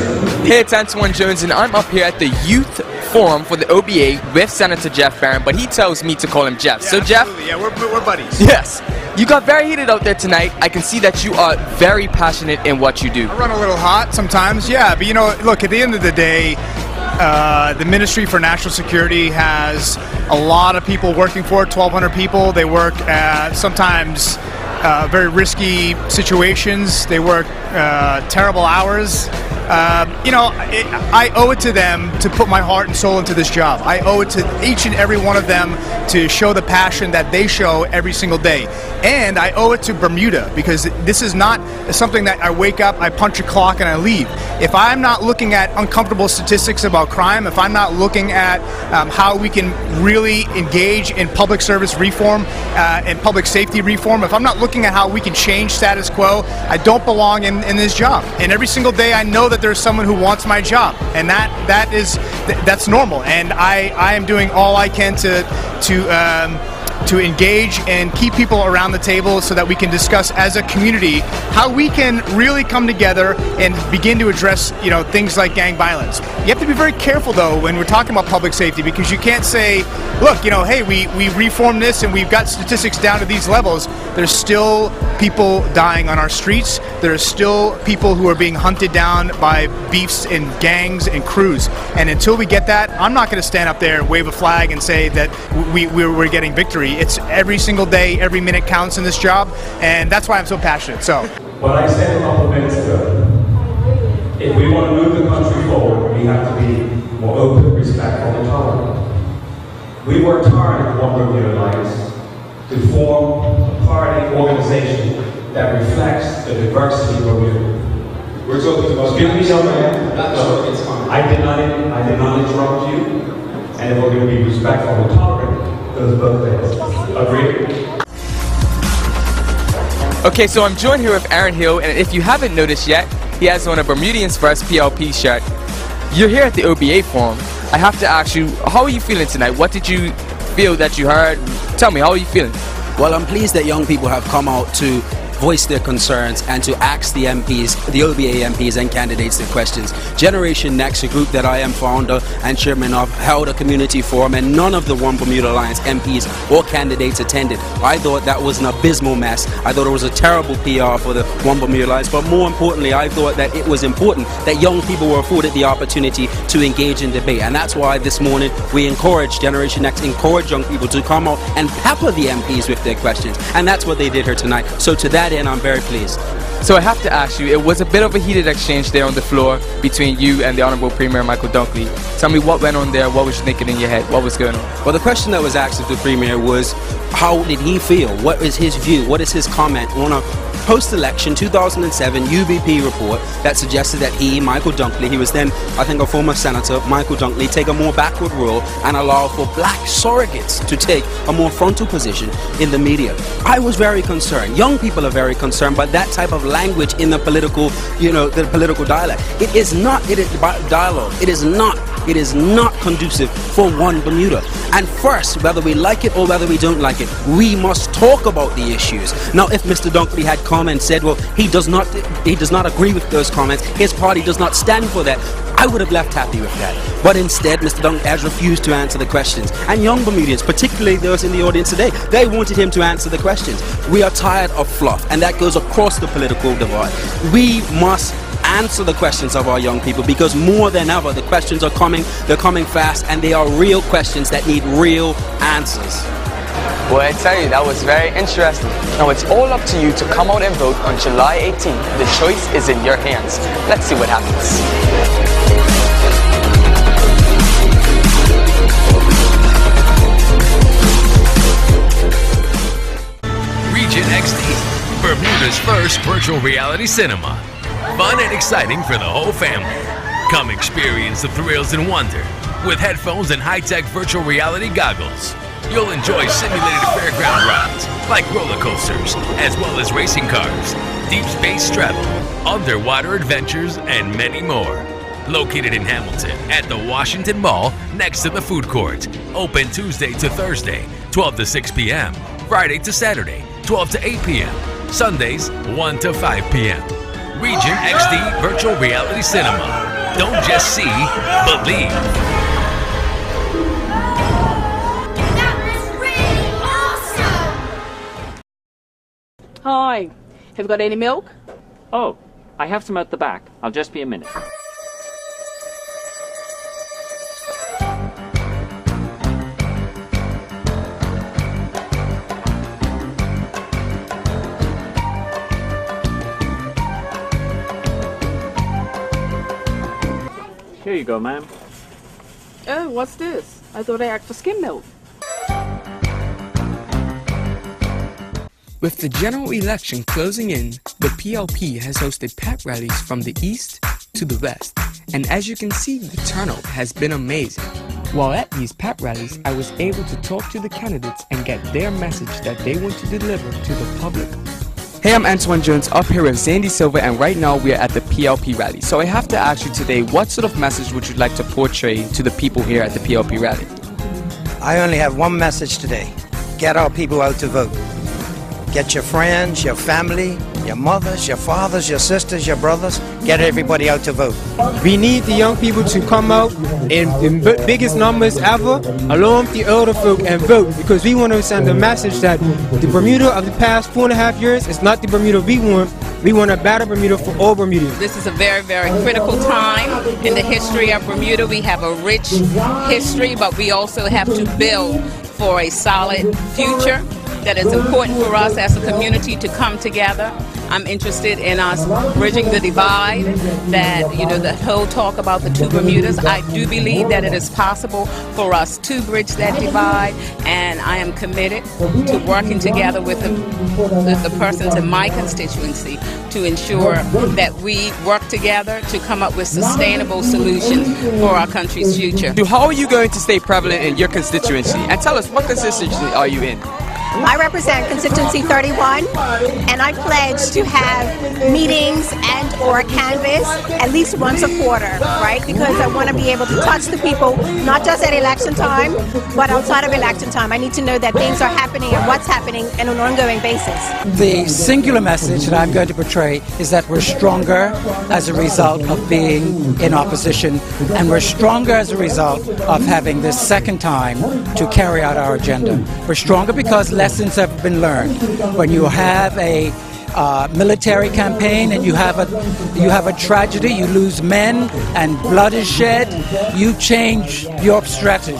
Hey, it's Antoine Jones, and I'm up here at the Youth Forum for the OBA with Senator Jeff Barron, but he tells me to call him Jeff. Yeah, so Jeff, absolutely. Yeah, we're buddies. Yes, you got very heated out there tonight. I can see that you are very passionate in what you do. I run a little hot sometimes, yeah, but look, at the end of the day, the Ministry for National Security has a lot of people working for it, 1,200 people. They work at sometimes very risky situations. They work terrible hours. I owe it to them to put my heart and soul into this job. I owe it to each and every one of them to show the passion that they show every single day. And I owe it to Bermuda, because this is not something that I wake up, I punch a clock, and I leave. If I'm not looking at uncomfortable statistics about crime, if I'm not looking at how we can really engage in public service reform and public safety reform, if I'm not looking at how we can change status quo, I don't belong in this job. And every single day I know that there's someone who wants my job, and that's normal. And I am doing all I can to engage and keep people around the table so that we can discuss as a community how we can really come together and begin to address, things like gang violence. You have to be very careful, though, when we're talking about public safety, because you can't say, look, hey, we reformed this and we've got statistics down to these levels. There's still people dying on our streets. There are still people who are being hunted down by beefs and gangs and crews. And until we get that, I'm not going to stand up there and wave a flag and say that we're getting victory. It's every single day, every minute counts in this job, and that's why I'm so passionate. So, what I said a couple of minutes ago, if we want to move the country forward, we have to be more open, respectful, and tolerant. We worked hard at One Bermuda Alliance to form a party organization that reflects the diversity of Bermuda. We're talking about. Excuse me, young man. No, it's fine. I did not interrupt you, and if we're going to be respectful and tolerant, those both things. Agreed? Okay, so I'm joined here with Aaron Hill, and if you haven't noticed yet, he has on a Bermudians First PLP shirt. You're here at the OBA Forum. I have to ask you, how are you feeling tonight? What did you feel that you heard? Tell me, how are you feeling? Well, I'm pleased that young people have come out to voice their concerns and to ask the MPs, the OBA MPs and candidates their questions. Generation Next, a group that I am founder and chairman of, held a community forum, and none of the One Bermuda Alliance MPs or candidates attended. I thought that was an abysmal mess. I thought it was a terrible PR for the One Bermuda Alliance, but more importantly, I thought that it was important that young people were afforded the opportunity to engage in debate, and that's why this morning we encourage Generation Next, encourage young people to come out and pepper the MPs with their questions, and that's what they did here tonight. So to that end, I'm very pleased. So I have to ask you, it was a bit of a heated exchange there on the floor between you and the Honorable Premier Micheal Dunkley. Tell me what went on there, what was you thinking in your head, what was going on? Well, the question that was asked of the Premier was, how did he feel? What is his view? What is his comment on a post-election 2007 UBP report that suggested that he, Micheal Dunkley, he was then, I think, a former senator, Micheal Dunkley, take a more backward role and allow for black surrogates to take a more frontal position in the media. I was very concerned. Young people are very concerned by that type of language in the political, the political dialect. It is not dialogue. It is not conducive for One Bermuda. And first, whether we like it or whether we don't like it, we must talk about the issues. Now, if Mr. Dunkley had come and said, well, he does not agree with those comments, his party does not stand for that, I would have left happy with that. But instead, Mr. Dunkley has refused to answer the questions. And young Bermudians, particularly those in the audience today, they wanted him to answer the questions. We are tired of fluff, and that goes across the political divide. We must answer the questions of our young people, because more than ever, the questions are coming, they're coming fast, and they are real questions that need real answers. Well, I tell you, that was very interesting. Now it's all up to you to come out and vote on July 18th. The choice is in your hands. Let's see what happens. Region XD, Bermuda's first virtual reality cinema. Fun and exciting for the whole family. Come experience the thrills and wonder with headphones and high-tech virtual reality goggles. You'll enjoy simulated fairground rides like roller coasters, as well as racing cars, deep space travel, underwater adventures, and many more. Located in Hamilton at the Washington Mall next to the food court. Open Tuesday to Thursday, 12 to 6 p.m. Friday to Saturday, 12 to 8 p.m. Sundays, 1 to 5 p.m. Region XD Virtual Reality Cinema. Don't just see, believe. Hi, have you got any milk? Oh, I have some at the back. I'll just be a minute. Here you go, ma'am. Oh, what's this? I thought I asked for skim milk. With the general election closing in, the PLP has hosted pep rallies from the east to the west, and as you can see, the turnout has been amazing. While at these pep rallies, I was able to talk to the candidates and get their message that they want to deliver to the public. Hey, I'm Antoine Jones up here with Zandy Silva, and right now we are at the PLP rally. So I have to ask you today, what sort of message would you like to portray to the people here at the PLP rally? I only have one message today. Get our people out to vote. Get your friends, your family, your mothers, your fathers, your sisters, your brothers, get everybody out to vote. We need the young people to come out in biggest numbers ever, along with the older folk, and vote, because we want to send a message that the Bermuda of the past 4.5 years is not the Bermuda we want. We want a better Bermuda for all Bermudans. This is a very, very critical time in the history of Bermuda. We have a rich history, but we also have to build for a solid future. That it's important for us as a community to come together. I'm interested in us bridging the divide, that, you know, the whole talk about the two Bermudas. I do believe that it is possible for us to bridge that divide, and I am committed to working together with the persons in my constituency to ensure that we work together to come up with sustainable solutions for our country's future. How are you going to stay prevalent in your constituency? And tell us, what constituency are you in? I represent constituency 31, and I pledge to have meetings and or canvass at least once a quarter, right? Because I want to be able to touch the people, not just at election time, but outside of election time. I need to know that things are happening and what's happening on an ongoing basis. The singular message that I'm going to portray is that we're stronger as a result of being in opposition, and we're stronger as a result of having this second time to carry out our agenda. We're stronger because lessons have been learned. When you have a military campaign and you have a tragedy, you lose men and blood is shed, you change your strategy,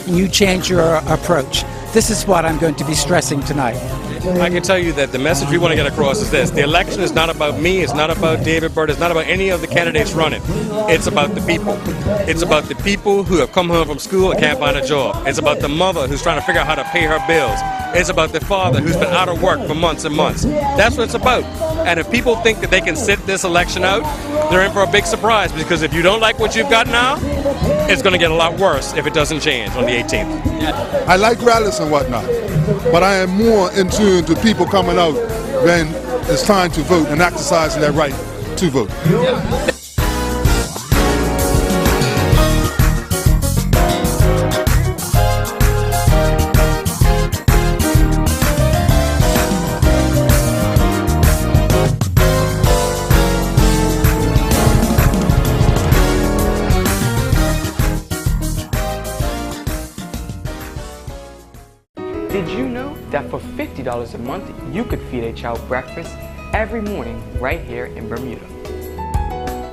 you change your approach. This is what I'm going to be stressing tonight. I can tell you that the message we want to get across is this: the election is not about me, it's not about David Burt, it's not about any of the candidates running. It's about the people. It's about the people who have come home from school and can't find a job. It's about the mother who's trying to figure out how to pay her bills. It's about the father who's been out of work for months and months. That's what it's about. And if people think that they can sit this election out, they're in for a big surprise, because if you don't like what you've got now, it's going to get a lot worse if it doesn't change on the 18th. I like rallies and whatnot, but I am more in tune to people coming out when it's time to vote and exercising their right to vote. Did you know that for $50 a month, you could feed a child breakfast every morning right here in Bermuda?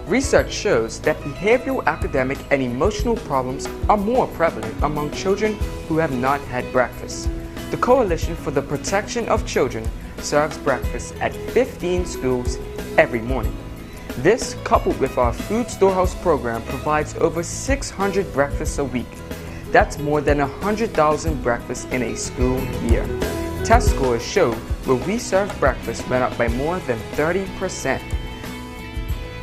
Research shows that behavioral, academic, and emotional problems are more prevalent among children who have not had breakfast. The Coalition for the Protection of Children serves breakfast at 15 schools every morning. This, coupled with our food storehouse program, provides over 600 breakfasts a week. That's more than 100,000 breakfasts in a school year. Test scores show where we serve breakfast went up by more than 30%.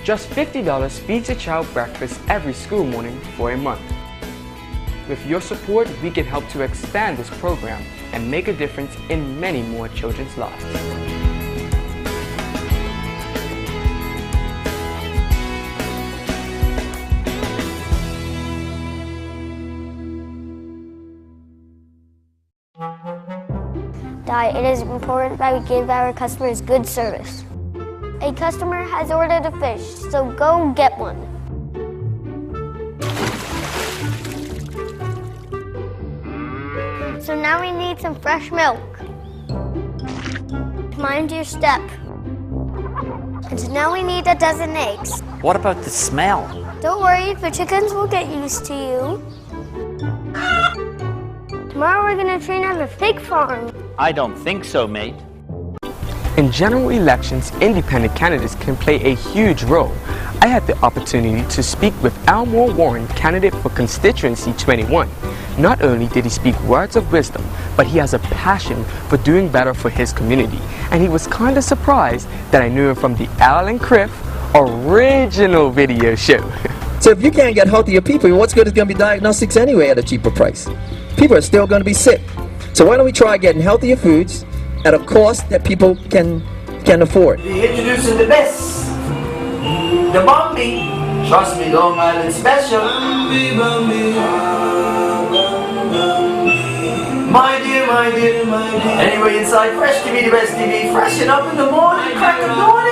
Just $50 feeds a child breakfast every school morning for a month. With your support, we can help to expand this program and make a difference in many more children's lives. It is important that we give our customers good service. A customer has ordered a fish, so go get one. So now we need some fresh milk. Mind your step. And so now we need a dozen eggs. What about the smell? Don't worry, the chickens will get used to you. Tomorrow we're gonna train on the pig farm. I don't think so, mate. In general elections, independent candidates can play a huge role. I had the opportunity to speak with Elmore Warren, candidate for constituency 21. Not only did he speak words of wisdom, but he has a passion for doing better for his community. And he was kind of surprised that I knew him from the Al and Criff original video show. So if you can't get healthier people, what's good is going to be diagnostics anyway at a cheaper price. People are still going to be sick. So why don't we try getting healthier foods at a cost that people can afford? Introducing the best, the Bambi. Trust me, Long Island special. My dear, my dear, my dear. Anyway, inside Fresh TV, the best TV, freshen up in the morning, crack of dawn.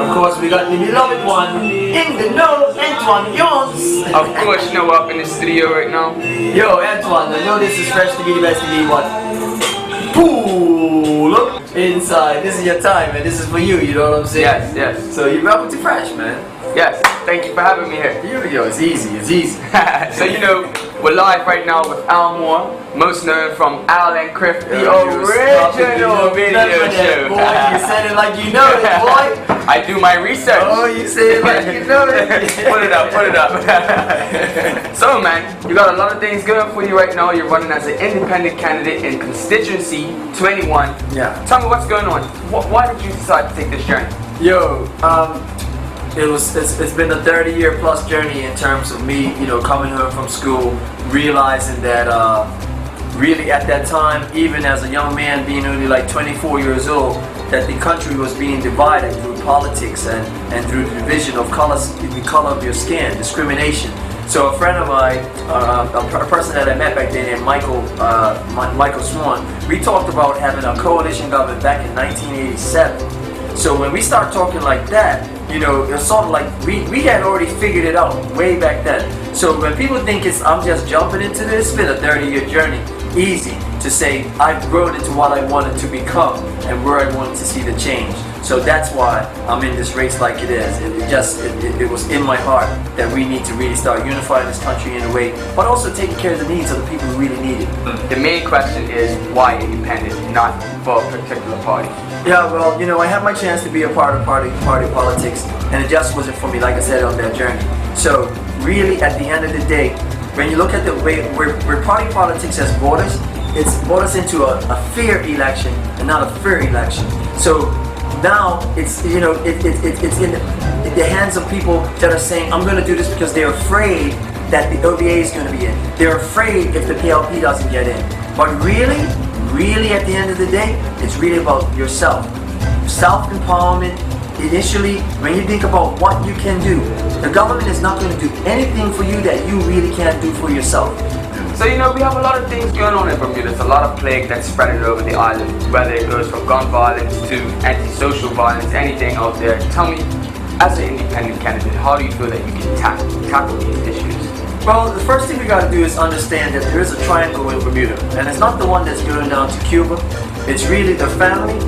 Of course, we got the beloved one in the know, Antoine Jones. Of course, you know we're up in the studio right now. Yo, Antoine, I know this is Fresh TV, the best TV, but pull up inside. This is your time, and this is for you. You know what I'm saying? Yes, yes. So you're welcome to Fresh, man. Yes, thank you for having me here. Yo, it's easy, it's easy. So you know, we're live right now with Elmore, most known from Al and Criff, the original video show. Boy, you said it like you know it, boy. I do my research. Oh, you say it like you know it. Put it up, put it up. So man, you got a lot of things going for you right now. You're running as an independent candidate in constituency 21. Yeah. Tell me what's going on. Why did you decide to take this journey? Yo, it's been a 30-year plus journey in terms of me, you know, coming home from school, realizing that really at that time, even as a young man being only like 24 years old, that the country was being divided through politics and through the division of colors, the color of your skin, discrimination. So a friend of mine, a person that I met back then named Michael Swan, we talked about having a coalition government back in 1987. So when we start talking like that, you know, it's sort of like we had already figured it out way back then. So when people think I'm just jumping into this, it's been a 30-year journey. Easy to say I've grown into what I wanted to become and where I wanted to see the change. So that's why I'm in this race like it is. It was in my heart that we need to really start unifying this country in a way, but also taking care of the needs of the people who really need it. The main question is why independent, not for a particular party? Yeah, well, you know, I had my chance to be a part of party politics, and it just wasn't for me, like I said, on that journey. So really, at the end of the day, when you look at the way where party politics has brought us, it's brought us into a fair election and not a fair election. So now it's, you know, it's in the hands of people that are saying, I'm going to do this because they're afraid that the OVA is going to be in. They're afraid if the PLP doesn't get in. But really at the end of the day, it's really about yourself. Self-empowerment. Initially, when you think about what you can do, the government is not going to do anything for you that you really can't do for yourself. So you know, we have a lot of things going on in Bermuda. There's a lot of plague that's spreading over the island, whether it goes from gun violence to antisocial violence, anything out there. Tell me, as an independent candidate, how do you feel that you can tackle these issues? Well, the first thing we got to do is understand that there is a triangle in Bermuda, and it's not the one that's going down to Cuba. It's really the family,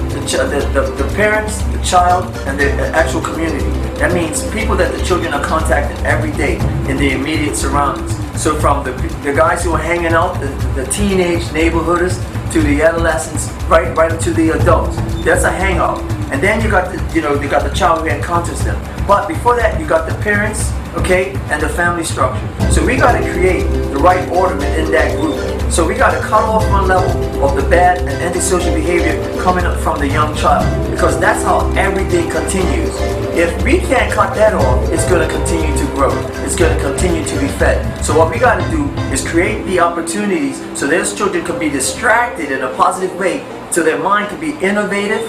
the parents, the child, and the actual community. That means people that the children are contacting every day in the immediate surroundings. So from the guys who are hanging out, the teenage neighborhooders, to the adolescents, right into the adults. That's a hangout. And then you got the child who encounters them. But before that, you got the parents, okay, and the family structure. So we got to create the right order within that group. So we got to cut off one level of the bad and antisocial behavior coming up from the young child, because that's how everything continues. If we can't cut that off, it's going to continue to grow. It's going to continue to be fed. So what we got to do is create the opportunities so those children can be distracted in a positive way, so their mind can be innovative,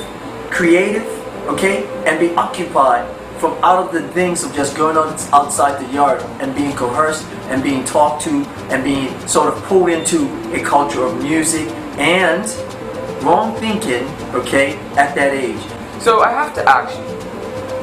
creative, okay, and be occupied from out of the things of just going on outside the yard and being coerced and being talked to and being sort of pulled into a culture of music and wrong thinking, okay, at that age. So I have to ask you,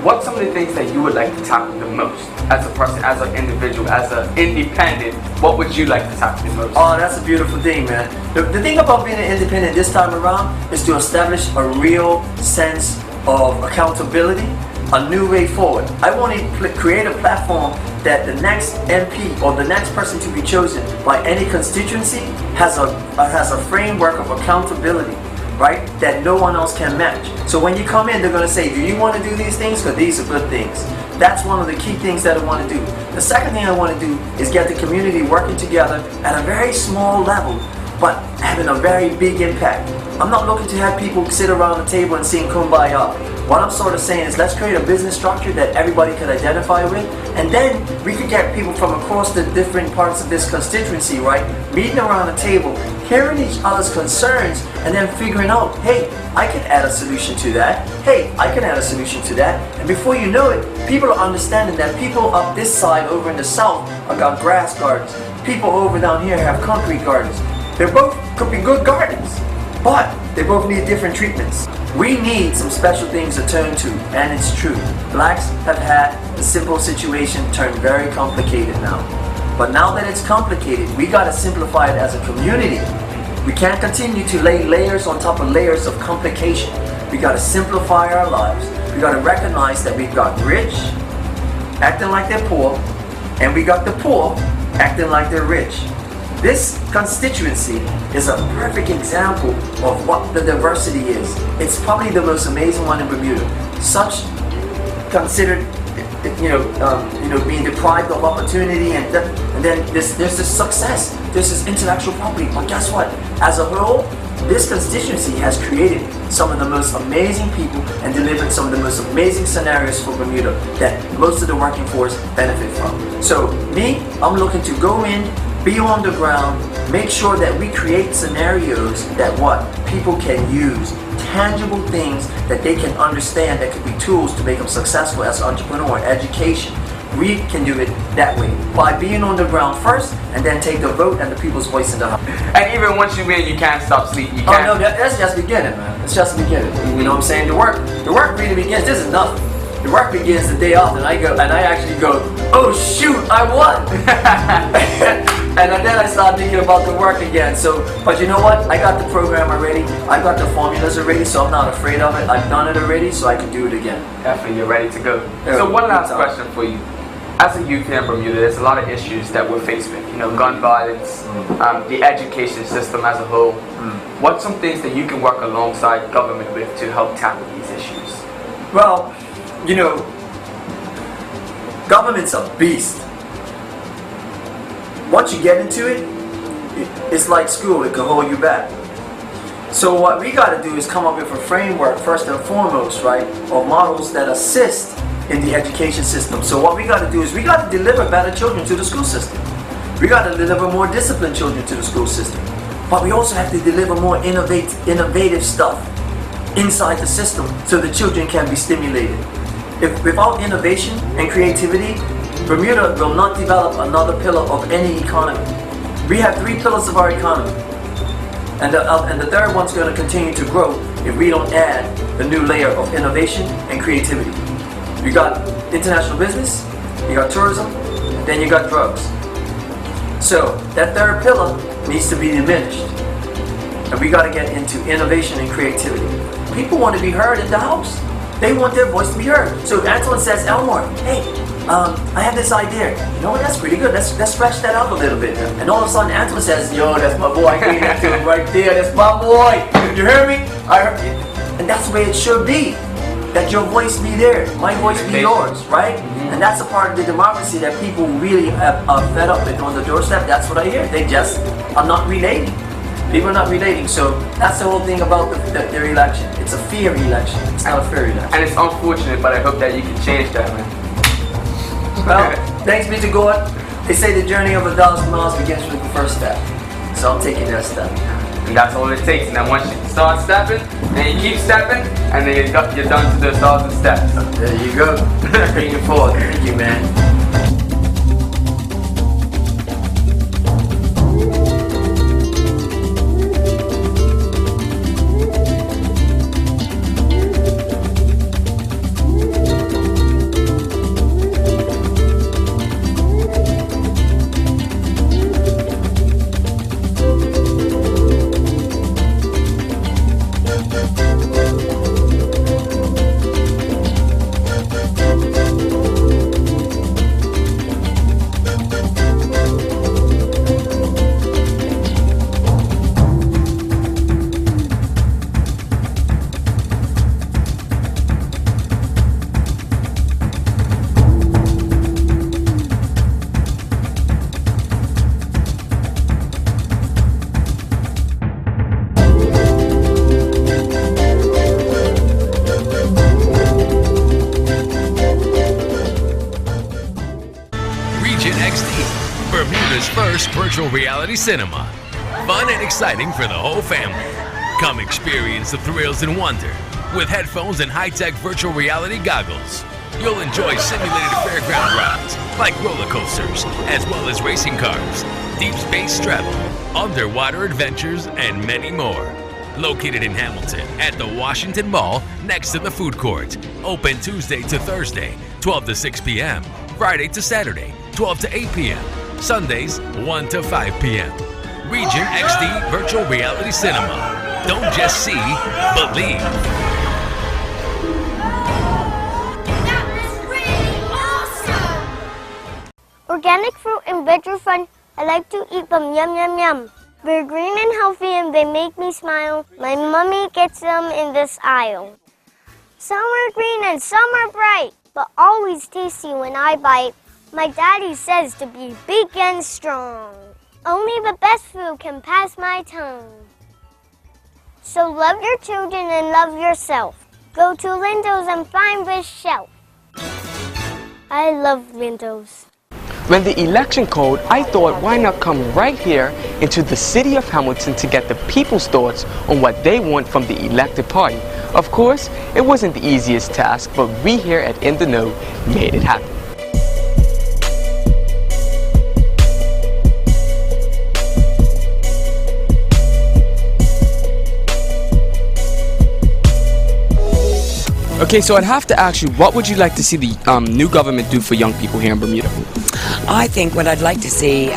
what's some of the things that you would like to tackle the most as a person, as an individual, as an independent? What would you like to tackle the most? Oh, that's a beautiful thing, man. The thing about being an independent this time around is to establish a real sense of accountability, a new way forward. I want to create a platform that the next MP or the next person to be chosen by any constituency has a framework of accountability. right, that no one else can match. So when you come in, they're going to say, do you want to do these things? Because these are good things. That's one of the key things that I want to do. The second thing I want to do is get the community working together at a very small level, but having a very big impact. I'm not looking to have people sit around the table and sing Kumbaya. What I'm sort of saying is let's create a business structure that everybody could identify with, and then we could get people from across the different parts of this constituency, right, meeting around the table, hearing each other's concerns, and then figuring out, hey, I can add a solution to that. Hey, I can add a solution to that. And before you know it, people are understanding that people up this side over in the south have got grass gardens. People over down here have concrete gardens. They both could be good gardens, but they both need different treatments. We need some special things to turn to, and it's true. Blacks have had a simple situation turn very complicated now. But now that it's complicated, we gotta simplify it as a community. We can't continue to lay layers on top of layers of complication. We gotta simplify our lives. We gotta recognize that we've got rich acting like they're poor, and we got the poor acting like they're rich. This constituency is a perfect example of what the diversity is. It's probably the most amazing one in Bermuda. Such considered, being deprived of opportunity, and then there's this success, there's this intellectual property. But guess what? As a whole, this constituency has created some of the most amazing people and delivered some of the most amazing scenarios for Bermuda that most of the working force benefit from. So me, I'm looking to go in, be on the ground, make sure that we create scenarios that what people can use, tangible things that they can understand that could be tools to make them successful as an entrepreneur. Education, we can do it that way by being on the ground first, and then take the vote and the people's voice in the house. And even once you win, you can't stop sleeping. You can't. Oh no, that's just beginning, man. It's just beginning. You know what I'm saying? The work really begins. This is nothing. The work begins the day after, and I actually go, oh shoot, I won. And then I start thinking about the work again. So, but you know what? I got the program already. I got the formulas already, so I'm not afraid of it. I've done it already, so I can do it again. Definitely, you're ready to go. So one last question for you. As a youth here in Bermuda, there's a lot of issues that we're faced with. Gun violence, the education system as a whole. What's some things that you can work alongside government with to help tackle these issues? Well, government's a beast. Once you get into it, it's like school, it can hold you back. So what we got to do is come up with a framework, first and foremost, right, of models that assist in the education system. So what we got to do is we got to deliver better children to the school system. We got to deliver more disciplined children to the school system. But we also have to deliver more innovative stuff inside the system so the children can be stimulated. If without innovation and creativity, Bermuda will not develop another pillar of any economy. We have 3 pillars of our economy, and the third one's going to continue to grow if we don't add the new layer of innovation and creativity. You got international business, you got tourism, and then you got drugs. So that third pillar needs to be diminished, and we got to get into innovation and creativity. People want to be heard in the house. They want their voice to be heard. So if Antoine says, Elmore, hey, I have this idea. You know what? That's pretty good. Let's stretch that out a little bit. And all of a sudden, Antoine says, "Yo, that's my boy. I came into him right there. That's my boy. You hear me? I heard you." And that's the way it should be. That your voice be there, my voice be yours, right? And that's a part of the democracy that people really are fed up with on the doorstep. That's what I hear. They just are not relating. People are not relating. So that's the whole thing about their election. It's a fair election. It's not a fair election. And it's unfortunate, but I hope that you can change that, man. Well, thanks be to God. They say the journey of 1,000 miles begins with the first step. So I'm taking that step. And that's all it takes. And then once you start stepping, then you keep stepping, and then you're done to the 1,000 steps. So there you go. Bring it forward. Thank you, man. introduce virtual reality cinema. Fun and exciting for the whole family. Come experience the thrills and wonder with headphones and high-tech virtual reality goggles. You'll enjoy simulated fairground rides like roller coasters, as well as racing cars, deep space travel, underwater adventures, and many more. Located in Hamilton at the Washington Mall next to the food court. Open Tuesday to Thursday, 12 to 6 p.m. Friday to Saturday, 12 to 8 p.m. Sundays, 1 to 5 p.m. Region XD Virtual Reality Cinema. Don't just see, believe. Organic fruit and veg are fun. I like to eat them, yum, yum, yum. They're green and healthy and they make me smile. My mommy gets them in this aisle. Some are green and some are bright, but always tasty when I bite. My daddy says to be big and strong. Only the best food can pass my tongue. So love your children and love yourself. Go to Lindo's and find this shelf. I love Lindo's. When the election called, I thought, why not come right here into the city of Hamilton to get the people's thoughts on what they want from the elected party. Of course, it wasn't the easiest task, but we here at In the Know made it happen. Okay, so I'd have to ask you, what would you like to see the new government do for young people here in Bermuda? I think what I'd like to see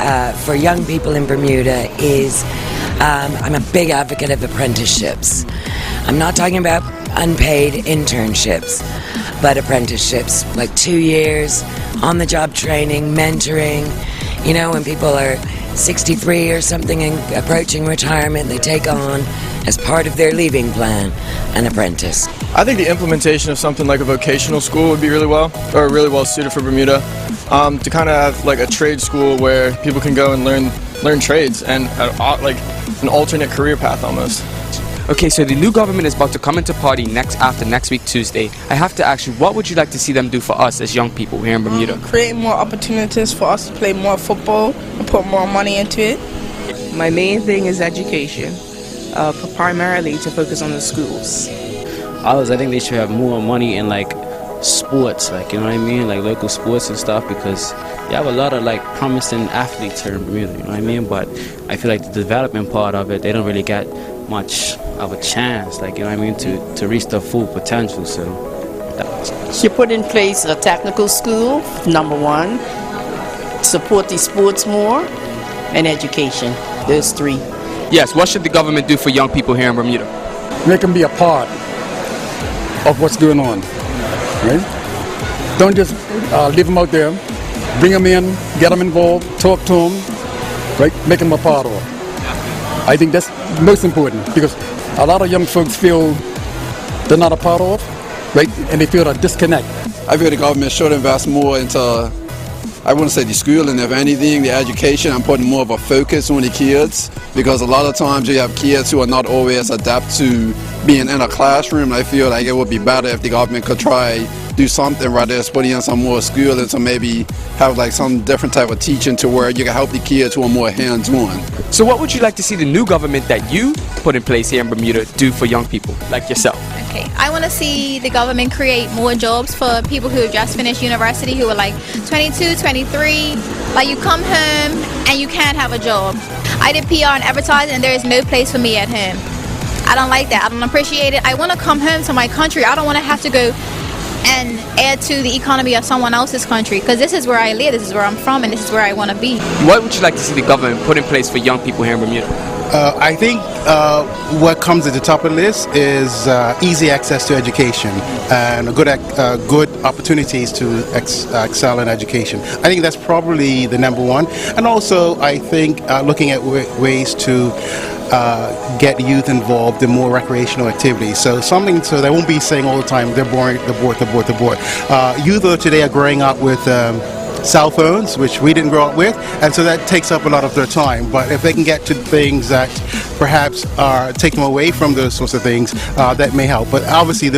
for young people in Bermuda is, I'm a big advocate of apprenticeships. I'm not talking about unpaid internships, but apprenticeships, like 2 years, on-the-job training, mentoring. You know, when people are 63 or something and approaching retirement, they take on, as part of their leaving plan, an apprentice. I think the implementation of something like a vocational school would be really well suited for Bermuda. To kind of have like a trade school where people can go and learn trades and like an alternate career path almost. Okay, so the new government is about to come into party after next week Tuesday. I have to ask you, what would you like to see them do for us as young people here in Bermuda? Create more opportunities for us to play more football and put more money into it. My main thing is education, primarily to focus on the schools. I think they should have more money in like sports, like, you know what I mean, like local sports and stuff, because you have a lot of like promising athletes here in Bermuda, you know what I mean, but I feel like the development part of it, they don't really get much of a chance, like, you know what I mean, to reach their full potential. So you put in place a technical school, number one, support the sports more, and education. Those three. Yes, what should the government do for young people here in Bermuda? Make them be a part of what's going on, right? Don't just leave them out there. Bring them in, get them involved, talk to them, right? Make them a part of it. I think that's most important, because a lot of young folks feel they're not a part of, right? And they feel a disconnect. I feel the government should invest more into, I wouldn't say the schooling, if anything, the education, and putting more of a focus on the kids, because a lot of times you have kids who are not always adapt to being in a classroom. I feel like it would be better if the government could try do something rather than putting in some more schooling, to maybe have like some different type of teaching to where you can help the kids who are more hands-on. So what would you like to see the new government that you put in place here in Bermuda do for young people like yourself? Okay, I want to see the government create more jobs for people who have just finished university, who are like 22, 23. Like, you come home and you can't have a job. I did PR and advertising and there is no place for me at home. I don't like that. I don't appreciate it. I want to come home to my country. I don't want to have to go and add to the economy of someone else's country, because this is where I live, this is where I'm from, and this is where I want to be. What would you like to see the government put in place for young people here in Bermuda? I think what comes at the top of the list is easy access to education and good opportunities to excel in education. I think that's probably the number one. And also, I think looking at ways to get youth involved in more recreational activities. So something so they won't be saying all the time, they're boring, they're bored. Youth of today are growing up with cell phones, which we didn't grow up with, and so that takes up a lot of their time. But if they can get to things that perhaps take them away from those sorts of things, that may help. But obviously,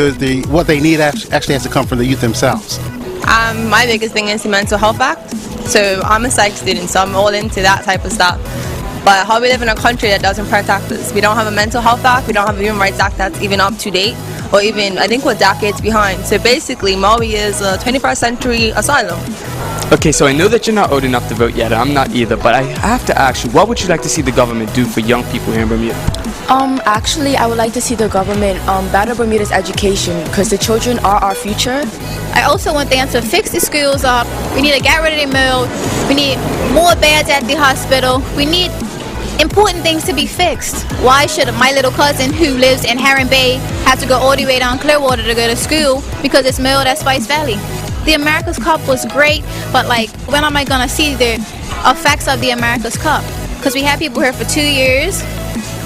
what they need actually has to come from the youth themselves. My biggest thing is the Mental Health Act. So I'm a psych student, so I'm all into that type of stuff. But how we live in a country that doesn't protect us? We don't have a mental health act, we don't have a human rights act that's even up to date, or even, I think we're decades behind. So basically, Maui is a 21st century asylum. Okay, so I know that you're not old enough to vote yet, I'm not either, but I have to ask you, what would you like to see the government do for young people here in Bermuda? Actually, I would like to see the government better Bermuda's education, because the children are our future. I also want them to fix the schools up. We need to get rid of the mill. We need more beds at the hospital. We need important things to be fixed. Why should my little cousin who lives in Heron Bay have to go all the way down Clearwater to go to school because it's milled at Spice Valley? The America's Cup was great, but like, when am I gonna see the effects of the America's Cup? Because we had people here for 2 years.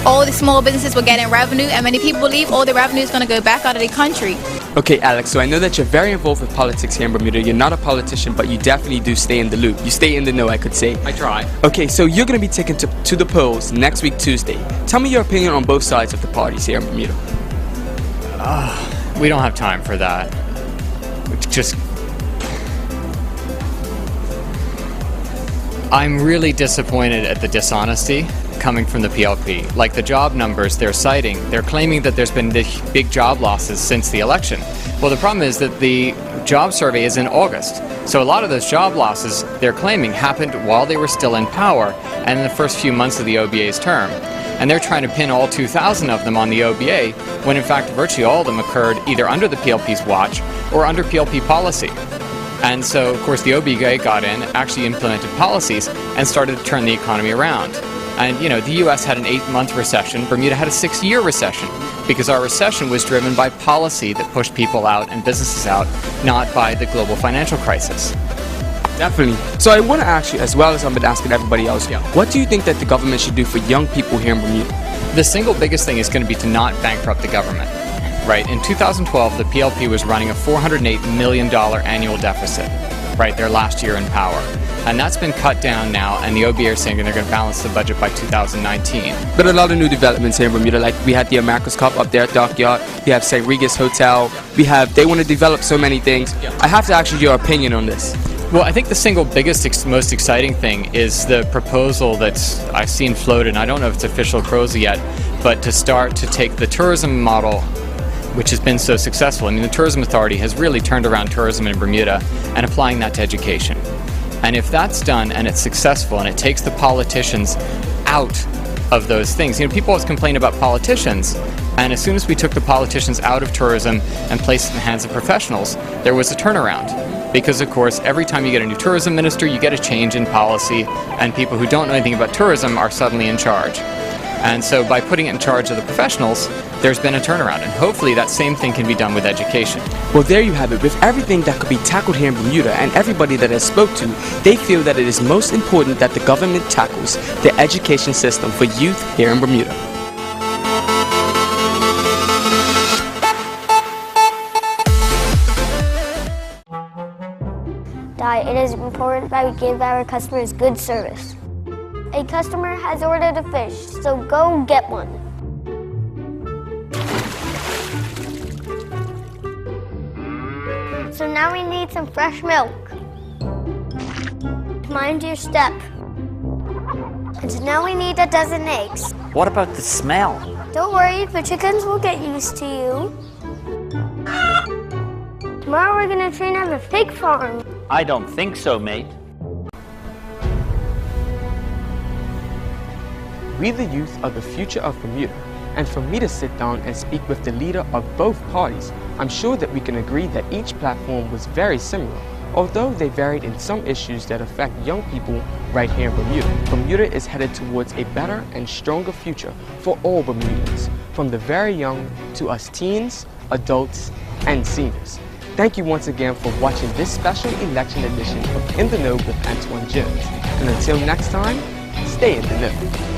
All the small businesses were getting revenue, and when the people leave, all the revenue is going to go back out of the country. Okay, Alex, so I know that you're very involved with politics here in Bermuda. You're not a politician, but you definitely do stay in the loop. You stay in the know, I could say. I try. Okay, so you're going to be taken to the polls next week, Tuesday. Tell me your opinion on both sides of the parties here in Bermuda. We don't have time for that. I'm really disappointed at the dishonesty coming from the PLP. Like the job numbers they're citing, they're claiming that there's been big job losses since the election. Well, the problem is that the job survey is in August. So a lot of those job losses they're claiming happened while they were still in power and in the first few months of the OBA's term. And they're trying to pin all 2,000 of them on the OBA, when in fact virtually all of them occurred either under the PLP's watch or under PLP policy. And so, of course, the OBA got in, actually implemented policies, and started to turn the economy around. And, you know, the U.S. had an 8-month recession. Bermuda had a 6-year recession, because our recession was driven by policy that pushed people out and businesses out, not by the global financial crisis. Definitely. So I want to ask you, as well as I've been asking everybody else, what do you think that the government should do for young people here in Bermuda? The single biggest thing is going to be to not bankrupt the government. Right, in 2012, the PLP was running a $408 million annual deficit, right, their last year in power. And that's been cut down now, and the OBA are saying they're going to balance the budget by 2019. But a lot of new developments here in Bermuda, like we had the America's Cup up there at Dockyard, we have St. Regis Hotel, they want to develop so many things. I have to ask you your opinion on this. Well, I think the single biggest, most exciting thing is the proposal that I've seen floated, and I don't know if it's official proposal yet, but to start to take the tourism model, which has been so successful. I mean, the Tourism Authority has really turned around tourism in Bermuda and applying that to education. And if that's done and it's successful and it takes the politicians out of those things, you know, people always complain about politicians, and as soon as we took the politicians out of tourism and placed it in the hands of professionals, there was a turnaround. Because, of course, every time you get a new tourism minister, you get a change in policy, and people who don't know anything about tourism are suddenly in charge. And so by putting it in charge of the professionals, there's been a turnaround, and hopefully that same thing can be done with education. Well, there you have it. With everything that could be tackled here in Bermuda, and everybody that I spoke to, they feel that it is most important that the government tackles the education system for youth here in Bermuda. It is important that we give our customers good service. A customer has ordered a fish, so go get one. So now we need some fresh milk. Mind your step. And now we need a dozen eggs. What about the smell? Don't worry, the chickens will get used to you. Tomorrow we're gonna train on the pig farm. I don't think so, mate. We the youth are the future of Bermuda, and for me to sit down and speak with the leader of both parties, I'm sure that we can agree that each platform was very similar, although they varied in some issues that affect young people right here in Bermuda. Bermuda is headed towards a better and stronger future for all Bermudians, from the very young to us teens, adults, and seniors. Thank you once again for watching this special election edition of In the Know with Antoine Jones. And until next time, stay in the know.